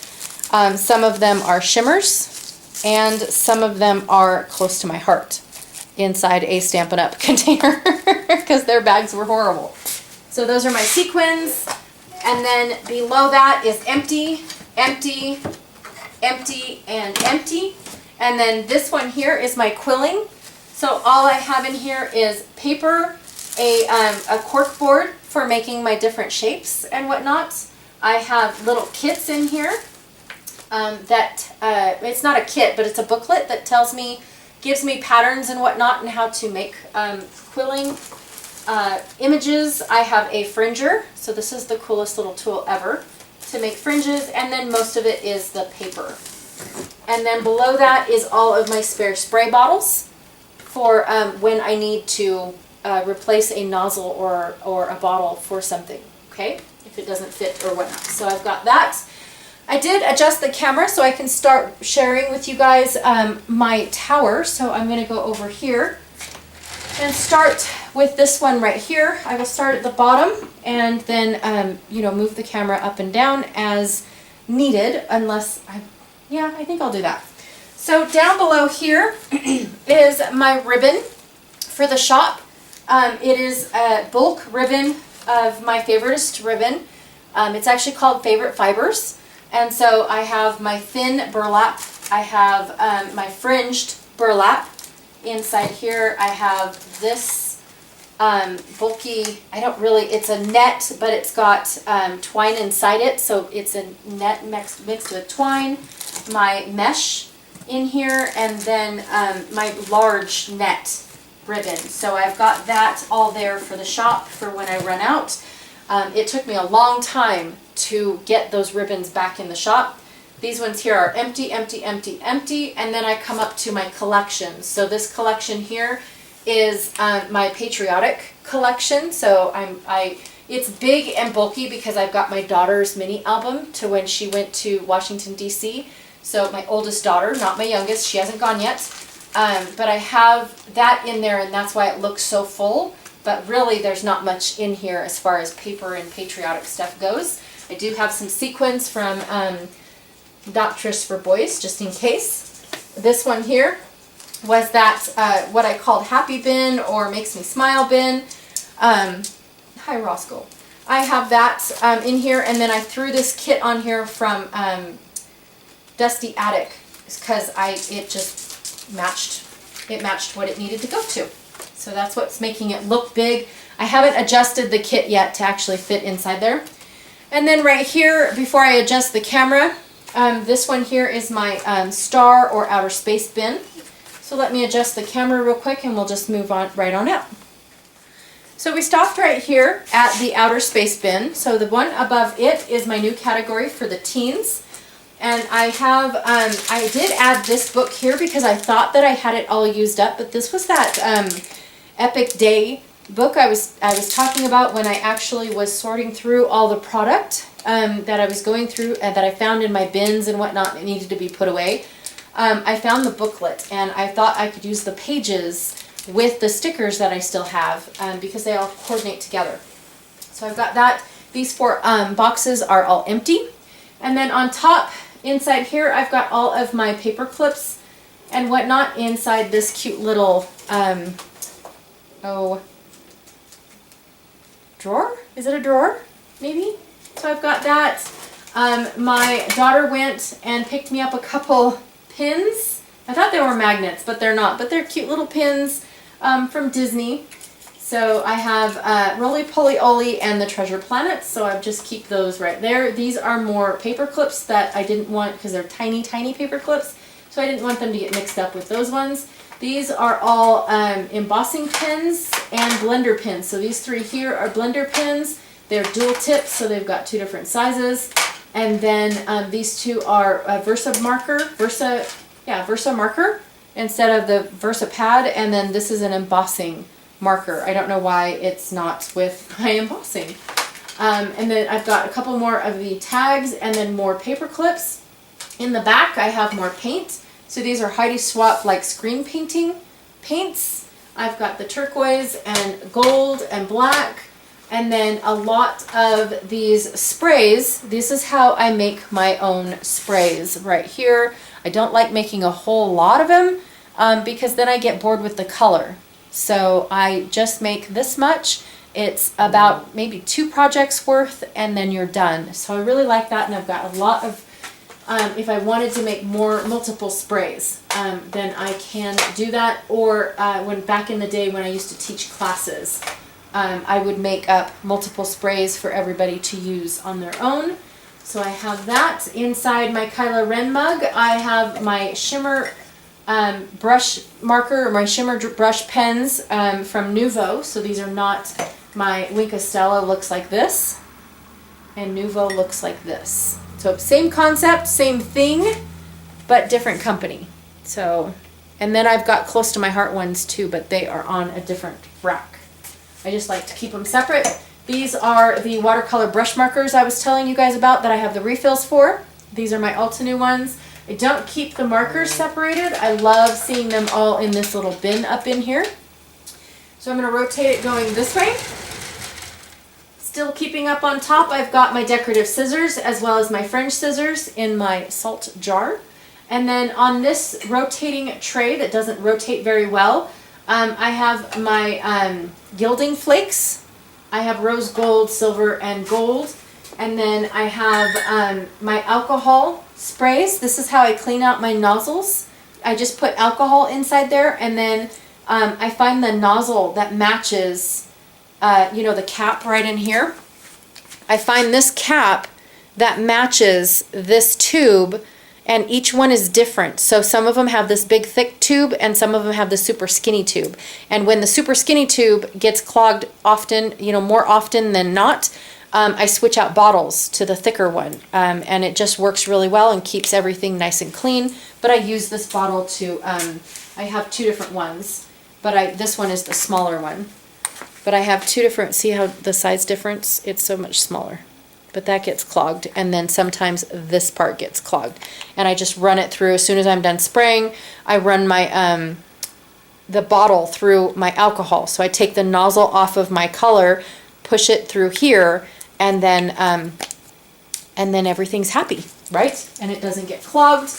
Some of them are shimmers, and some of them are Close to My Heart inside a Stampin' Up! Container because their bags were horrible. So those are my sequins. And then below that is empty, empty, empty, and empty. And then this one here is my quilling. So all I have in here is paper, a cork board for making my different shapes and whatnot. I have little kits in here it's not a kit, but it's a booklet that gives me patterns and whatnot and how to make quilling images. I have a fringer, so this is the coolest little tool ever to make fringes, and then most of it is the paper. And then below that is all of my spare spray bottles for when I need to replace a nozzle or a bottle for something, okay? If it doesn't fit or whatnot. So I've got that. I did adjust the camera so I can start sharing with you guys my tower. So I'm going to go over here and start with this one right here. I will start at the bottom and then, move the camera up and down as needed, unless I think I'll do that. So down below here is my ribbon For the shop, it is a bulk ribbon of my favoriteest ribbon. It's actually called Favorite Fibers. And so I have my thin burlap. I have my fringed burlap. Inside here I have this bulky, it's a net, but it's got twine inside it. So it's a net mixed with twine. My mesh in here, and then my large net ribbon. So I've got that all there for the shop for when I run out. It took me a long time to get those ribbons back in the shop. These ones here are empty, empty, empty, empty, and then I come up to my collection. So this collection here is my patriotic collection. So it's big and bulky because I've got my daughter's mini album to when she went to Washington, D.C. So my oldest daughter, not my youngest, she hasn't gone yet. But I have that in there, and that's why it looks so full. But really, there's not much in here as far as paper and patriotic stuff goes. I do have some sequins from Doctress for Boys, just in case. This one here was that what I called Happy Bin or Makes Me Smile Bin. Hi, Roscoe. I have that in here, and then I threw this kit on here from Dusty Attic because it just matched what it needed to go to. So that's what's making it look big. I haven't adjusted the kit yet to actually fit inside there. And then right here, before I adjust the camera, this one here is my star or outer space bin. So let me adjust the camera real quick and we'll just move on right on out. So we stopped right here at the outer space bin. So the one above it is my new category for the teens. And I did add this book here because I thought that I had it all used up, but this was that Epic Day book I was talking about when I actually was sorting through all the product that I was going through and that I found in my bins and whatnot that needed to be put away. I found the booklet and I thought I could use the pages with the stickers that I still have because they all coordinate together. So I've got that. These 4 boxes are all empty. And then on top, inside here, I've got all of my paper clips and whatnot inside this cute little, drawer? Is it a drawer? Maybe? So I've got that. My daughter went and picked me up a couple pins. I thought they were magnets, but they're not. But they're cute little pins from Disney. So I have Roly Poly Oly and the Treasure Planet, so I just keep those right there. These are more paper clips that I didn't want because they're tiny, tiny paper clips, so I didn't want them to get mixed up with those ones. These are all embossing pins and blender pins. So these 3 here are blender pins. They're dual tips, so they've got 2 different sizes. And then these 2 are Versa marker instead of the Versa pad, and then this is an embossing marker. I don't know why it's not with my embossing. And then I've got a couple more of the tags and then more paper clips. In the back I have more paint. So these are Heidi Swapp like screen painting paints. I've got the turquoise and gold and black, and then a lot of these sprays. This is how I make my own sprays right here. I don't like making a whole lot of them because then I get bored with the color. So I just make this much. It's about maybe 2 projects worth and then you're done. So I really like that, and I've got a lot of, if I wanted to make multiple sprays, then I can do that. Or when back in the day when I used to teach classes, I would make up multiple sprays for everybody to use on their own. So I have that. Inside my Kyla Ren mug, I have my shimmer brush marker, or my shimmer brush pens from Nuvo. So these are not, my Wink Estella looks like this, and Nuvo looks like this. So same concept, same thing, but different company. So, and then I've got Close to My Heart ones too, but they are on a different rack. I just like to keep them separate. These are the watercolor brush markers I was telling you guys about that I have the refills for. These are my Altenew ones. I don't keep the markers separated. I love seeing them all in this little bin up in here. So I'm going to rotate it going this way. Still keeping up on top, I've got my decorative scissors as well as my French scissors in my salt jar. And then on this rotating tray that doesn't rotate very well, I have my gilding flakes. I have rose gold, silver, and gold. And then I have my alcohol sprays. This is how I clean out my nozzles. I just put alcohol inside there, and then I find the nozzle that matches, you know, the cap right in here. I find this cap that matches this tube, and each one is different. So some of them have this big thick tube and some of them have the super skinny tube. And when the super skinny tube gets clogged often, you know, more often than not, I switch out bottles to the thicker one. And it just works really well and keeps everything nice and clean. But I use this bottle to, I have two different ones, but this one is the smaller one. But I have two different, see how the size difference? It's so much smaller. But that gets clogged, and then sometimes this part gets clogged. And I just run it through. As soon as I'm done spraying, I run my the bottle through my alcohol. So I take the nozzle off of my color, push it through here, and then everything's happy, right? And it doesn't get clogged.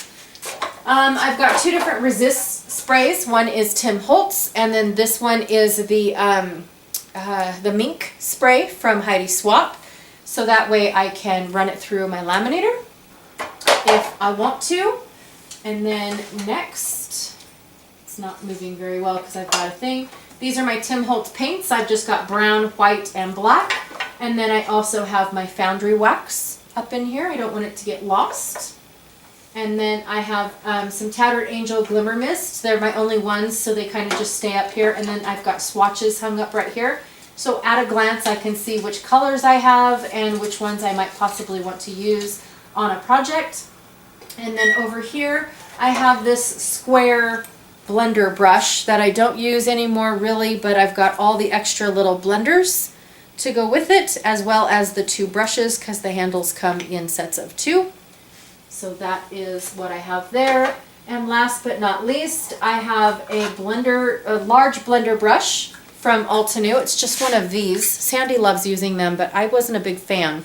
I've got two different resist sprays. One is Tim Holtz, and then this one is the mink spray from Heidi Swap. So that way I can run it through my laminator if I want to. And then next, it's not moving very well because I've got a thing. These are my Tim Holtz paints. I've just got brown, white, and black. And then I also have my foundry wax up in here. I don't want it to get lost. And then I have some Tattered Angel Glimmer Mist. They're my only ones, so they kind of just stay up here. And then I've got swatches hung up right here. So at a glance, I can see which colors I have and which ones I might possibly want to use on a project. And then over here, I have this square blender brush that I don't use anymore really, but I've got all the extra little blenders to go with it, as well as the two brushes because the handles come in sets of two. So that is what I have there. And last but not least, I have a large blender brush from Altenew. It's just one of these. Sandy loves using them, but I wasn't a big fan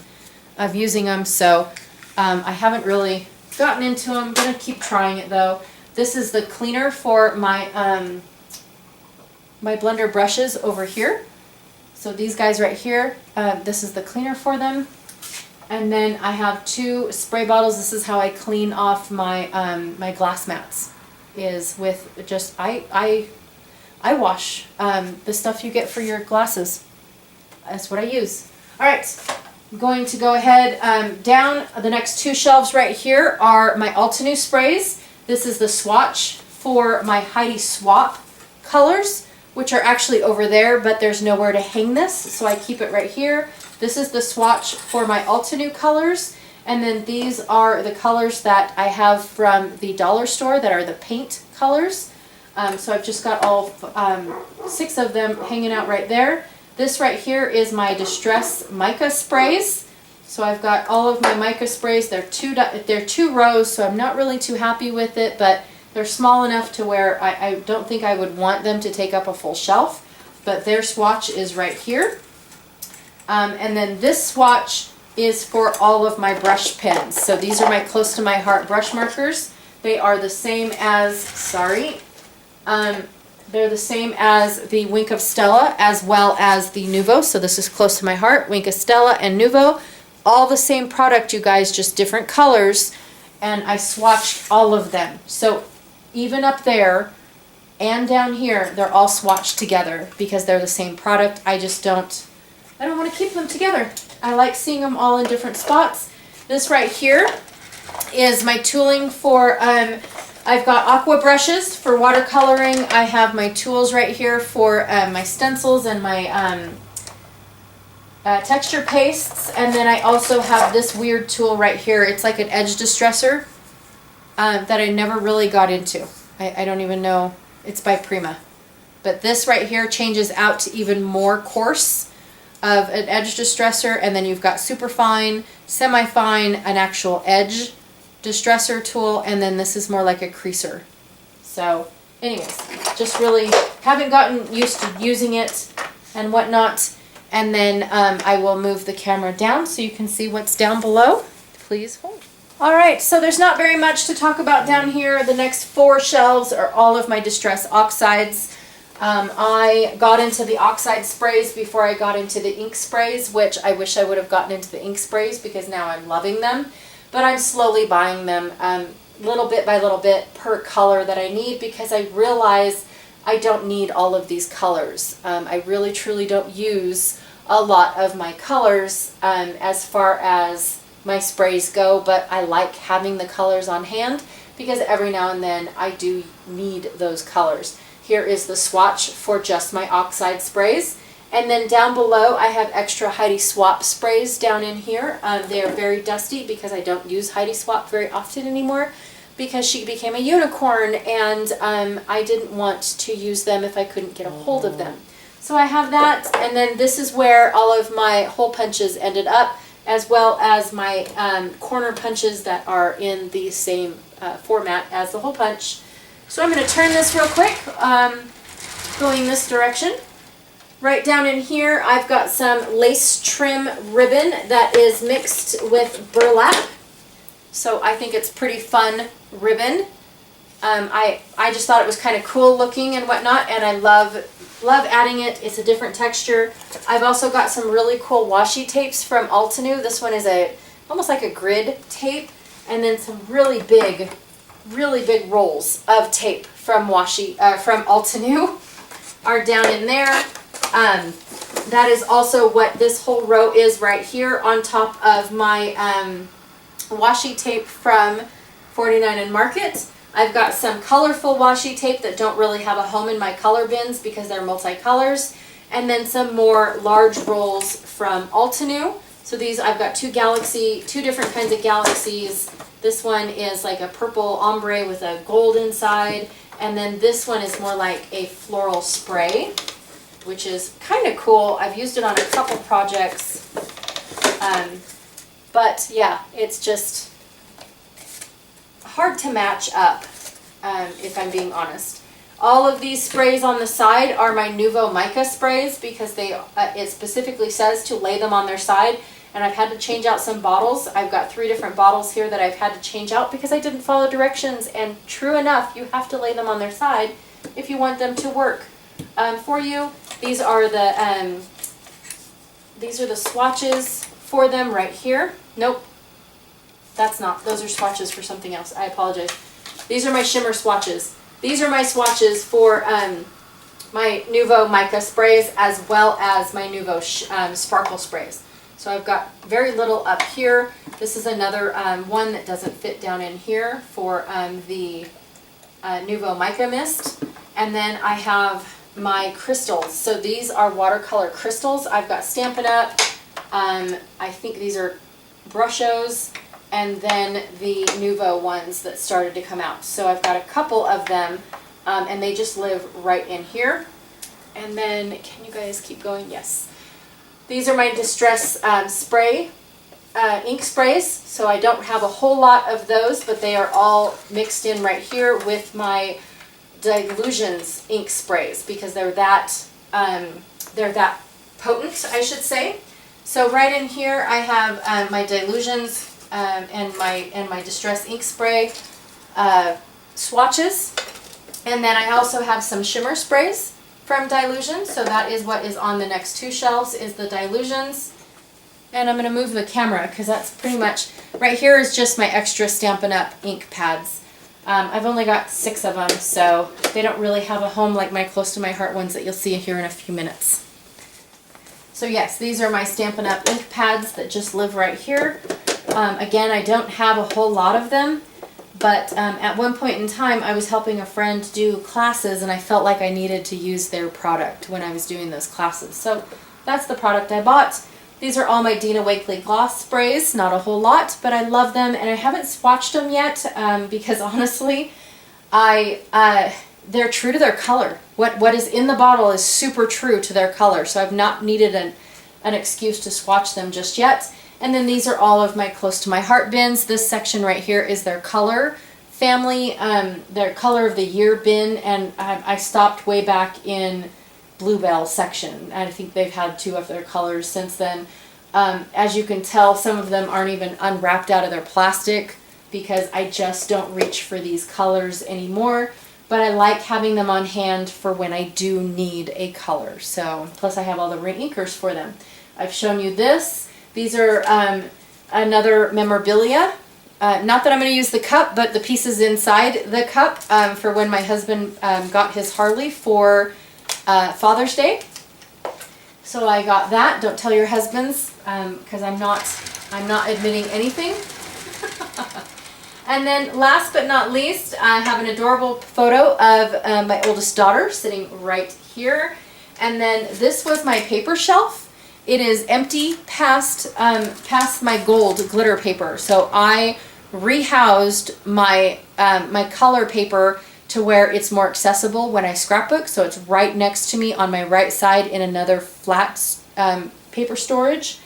of using them, so I haven't really gotten into them. I'm going to keep trying it though. This is the cleaner for my my blender brushes over here. So these guys right here, this is the cleaner for them. And then I have two spray bottles. This is how I clean off my my glass mats, is with just I wash the stuff you get for your glasses. That's what I use. All right, I'm going to go ahead down the next two shelves right here are my Altenew sprays. This is the swatch for my Heidi Swap colors, which are actually over there, but there's nowhere to hang this, so I keep it right here. This is the swatch for my Altenew colors, and then these are the colors that I have from the dollar store that are the paint colors. So I've just got all 6 of them hanging out right there. This right here is my Distress mica sprays. So I've got all of my mica sprays. They're two rows, so I'm not really too happy with it, but they're small enough to where I don't think I would want them to take up a full shelf. But their swatch is right here. And then this swatch is for all of my brush pens. So these are my close to my heart brush markers. They are the same as, they're the same as the Wink of Stella as well as the Nuvo. So this is close to my heart, Wink of Stella and Nuvo. All the same product, you guys, just different colors. And I swatched all of them. So even up there and down here, they're all swatched together because they're the same product. I don't want to keep them together. I like seeing them all in different spots. This right here is my tooling for, I've got aqua brushes for watercoloring. I have my tools right here for my stencils and my texture pastes. And then I also have this weird tool right here. It's like an edge distresser that I never really got into. I don't even know. It's by Prima. But this right here changes out to even more coarse of an edge distresser, and then you've got super fine, semi-fine, an actual edge distresser tool, and then this is more like a creaser. So anyways, just really haven't gotten used to using it and whatnot. And then I will move the camera down so you can see what's down below. Please hold. Alright, so there's not very much to talk about down here. The next 4 shelves are all of my Distress Oxides. I got into the oxide sprays before I got into the ink sprays, which I wish I would have gotten into the ink sprays because now I'm loving them. But I'm slowly buying them little bit by little bit per color that I need because I realize I don't need all of these colors. I really truly don't use a lot of my colors as far as my sprays go, but I like having the colors on hand because every now and then I do need those colors. Here is the swatch for just my oxide sprays. And then down below I have extra Heidi Swap sprays down in here. They are very dusty because I don't use Heidi Swap very often anymore because she became a unicorn and I didn't want to use them if I couldn't get a hold of them. So I have that, and then this is where all of my hole punches ended up, as well as my corner punches that are in the same format as the hole punch. So I'm going to turn this real quick, going this direction. Right down in here I've got some lace trim ribbon that is mixed with burlap. So I think it's pretty fun ribbon. I just thought it was kind of cool looking and whatnot, and I love adding it. It's a different texture. I've also got some really cool washi tapes from Altenew. This one is almost like a grid tape, and then some really big rolls of tape from Altenew are down in there. That is also what this whole row is right here on top of my washi tape from 49 and Market. I've got some colorful washi tape that don't really have a home in my color bins because they're multicolors, and then some more large rolls from Altenew. So these, I've got two different kinds of galaxies. This one is like a purple ombre with a gold inside, and then this one is more like a floral spray, which is kind of cool. I've used it on a couple projects, but yeah, it's just hard to match up, if I'm being honest. All of these sprays on the side are my Nuvo mica sprays because it specifically says to lay them on their side, and I've had to change out some bottles. I've got 3 different bottles here that I've had to change out because I didn't follow directions, and true enough, you have to lay them on their side if you want them to work for you. These are the swatches for them right here. Nope. That's not, those are swatches for something else. I apologize. These are my shimmer swatches. These are my swatches for my Nuvo mica sprays as well as my Nuvo sparkle sprays. So I've got very little up here. This is another one that doesn't fit down in here for the Nuvo mica mist. And then I have my crystals. So these are watercolor crystals. I've got Stampin' Up. I think these are Brushos. And then the Nuvo ones that started to come out. So I've got a couple of them, and they just live right in here. And then, can you guys keep going? Yes. These are my Distress spray, ink sprays. So I don't have a whole lot of those, but they are all mixed in right here with my Dilutions ink sprays because they're that potent, I should say. So right in here I have my Dilutions and my Distress ink spray swatches, and then I also have some shimmer sprays from Dilutions. So that is what is on the next 2 shelves is the Dilutions. And I'm going to move the camera because that's pretty much right here is just my extra Stampin' Up ink pads. I've only got 6 of them, so they don't really have a home like my close to my heart ones that you'll see here in a few minutes. So yes, these are my Stampin' Up ink pads that just live right here. Again, I don't have a whole lot of them, but at one point in time I was helping a friend do classes and I felt like I needed to use their product when I was doing those classes. So that's the product I bought. These are all my Dina Wakley gloss sprays, not a whole lot, but I love them, and I haven't swatched them yet because honestly, they're true to their color. What is in the bottle is super true to their color, so I've not needed an excuse to swatch them just yet. And then these are all of my close to my heart bins. This section right here is their color family, their color of the year bin, and I stopped way back in Bluebell section. I think they've had 2 of their colors since then. As you can tell, some of them aren't even unwrapped out of their plastic because I just don't reach for these colors anymore. but I like having them on hand for when I do need a color. So, plus I have all the Reinkers for them. I've shown you this. These are another memorabilia. Not that I'm going to use the cup, but the pieces inside the cup for when my husband got his Harley for Father's Day. So I got that. Don't tell your husbands, because I'm not admitting anything. And then last but not least, I have an adorable photo of my oldest daughter sitting right here. And then this was my paper shelf. It is empty past my gold glitter paper. So I rehoused my my color paper to where it's more accessible when I scrapbook. So it's right next to me on my right side in another flat paper storage.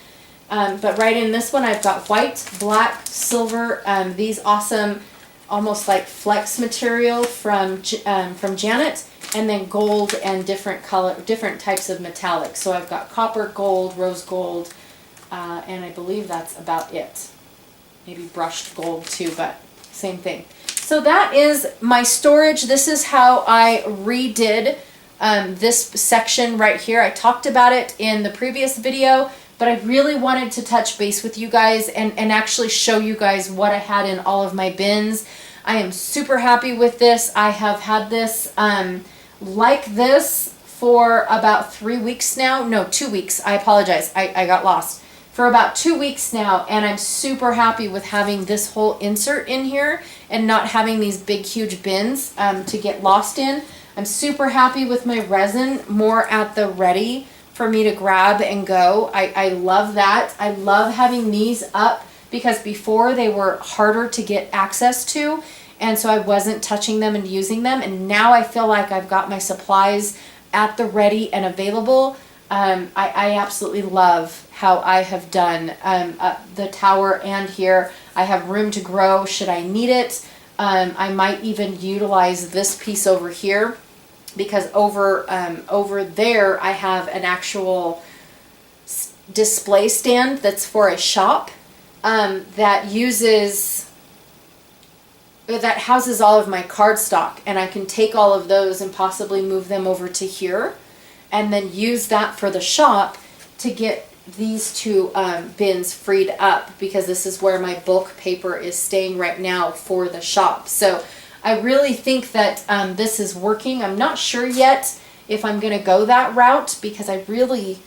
But right in this one, I've got white, black, silver, these awesome, almost like flex material from Janet, and then gold and different types of metallics. So I've got copper, gold, rose gold, and I believe that's about it. Maybe brushed gold too, but same thing. So that is my storage. This is how I redid this section right here. I talked about it in the previous video, but I really wanted to touch base with you guys and actually show you guys what I had in all of my bins. I am super happy with this. I have had this like this for about 3 weeks now. No, 2 weeks. I apologize. I got lost. For about 2 weeks now, and I'm super happy with having this whole insert in here and not having these big, huge bins to get lost in. I'm super happy with my resin, more at the ready for me to grab and go. I love that. I love having these up because before they were harder to get access to, and so I wasn't touching them and using them, and now I feel like I've got my supplies at the ready and available. I absolutely love how I have done the tower, and here I have room to grow should I need it. I might even utilize this piece over here, because over there I have an actual display stand that's for a shop that houses all of my cardstock, and I can take all of those and possibly move them over to here and then use that for the shop to get these two bins freed up, because this is where my bulk paper is staying right now for the shop. So I really think that this is working. I'm not sure yet if I'm going to go that route, because I'd really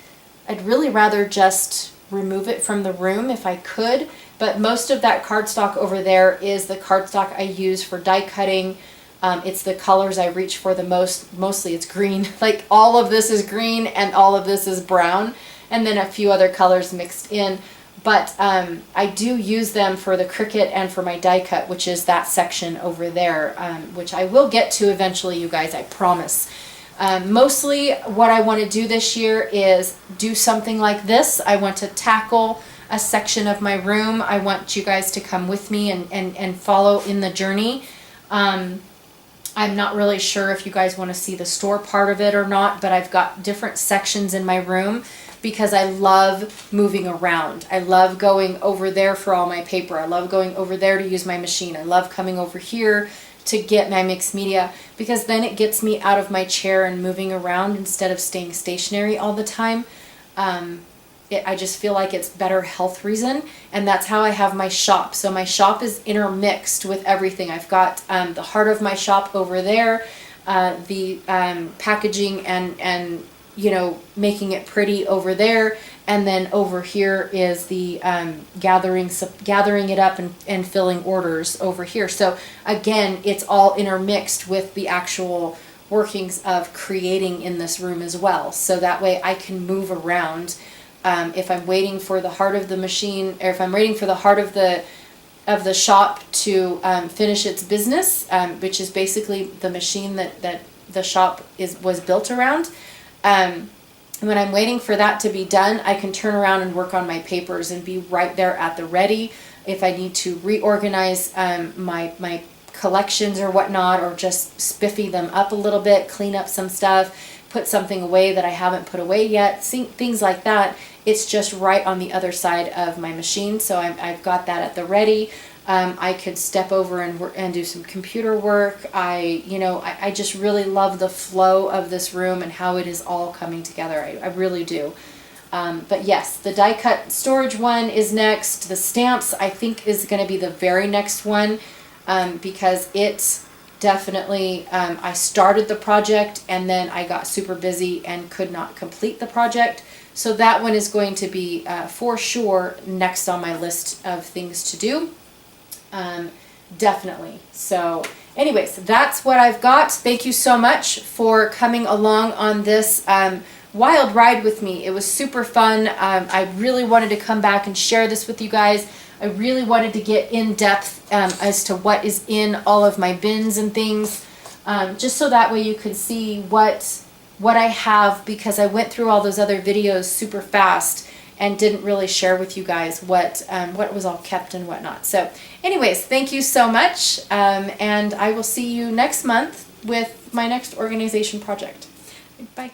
rather just remove it from the room if I could. But most of that cardstock over there is the cardstock I use for die cutting. It's the colors I reach for the most. Mostly it's green. Like all of this is green and all of this is brown, and then a few other colors mixed in. But I do use them for the Cricut and for my die cut, which is that section over there, which I will get to eventually, you guys, I promise. Mostly what I want to do this year is do something like this. I want to tackle a section of my room. I want you guys to come with me and follow in the journey. I'm not really sure if you guys want to see the store part of it or not, but I've got different sections in my room because I love moving around. I love going over there for all my paper. I love going over there to use my machine. I love coming over here to get my mixed media, because then it gets me out of my chair and moving around instead of staying stationary all the time. I just feel like it's better health reason, and that's how I have my shop. So my shop is intermixed with everything. I've got the heart of my shop over there, the packaging and you know, making it pretty over there, and then over here is the gathering it up and filling orders over here. So again, it's all intermixed with the actual workings of creating in this room as well. So that way I can move around. If I'm waiting for the heart of the machine, or if I'm waiting for the heart of the shop to finish its business, which is basically the machine that the shop was built around. When I'm waiting for that to be done, I can turn around and work on my papers and be right there at the ready. If I need to reorganize my collections or whatnot, or just spiffy them up a little bit, clean up some stuff, put something away that I haven't put away yet, things like that. It's just right on the other side of my machine, so I've got that at the ready. I could step over and do some computer work. I just really love the flow of this room and how it is all coming together. I really do. But yes, the die cut storage one is next. The stamps, I think, is going to be the very next one, because it's definitely, I started the project and then I got super busy and could not complete the project. So that one is going to be for sure next on my list of things to do. Definitely. So anyways, that's what I've got. Thank you so much for coming along on this wild ride with me. It was super fun. I really wanted to come back and share this with you guys. I really wanted to get in depth as to what is in all of my bins and things, just so that way you could see what I have, because I went through all those other videos super fast and didn't really share with you guys what was all kept and whatnot. So anyways, thank you so much, and I will see you next month with my next organization project. Bye.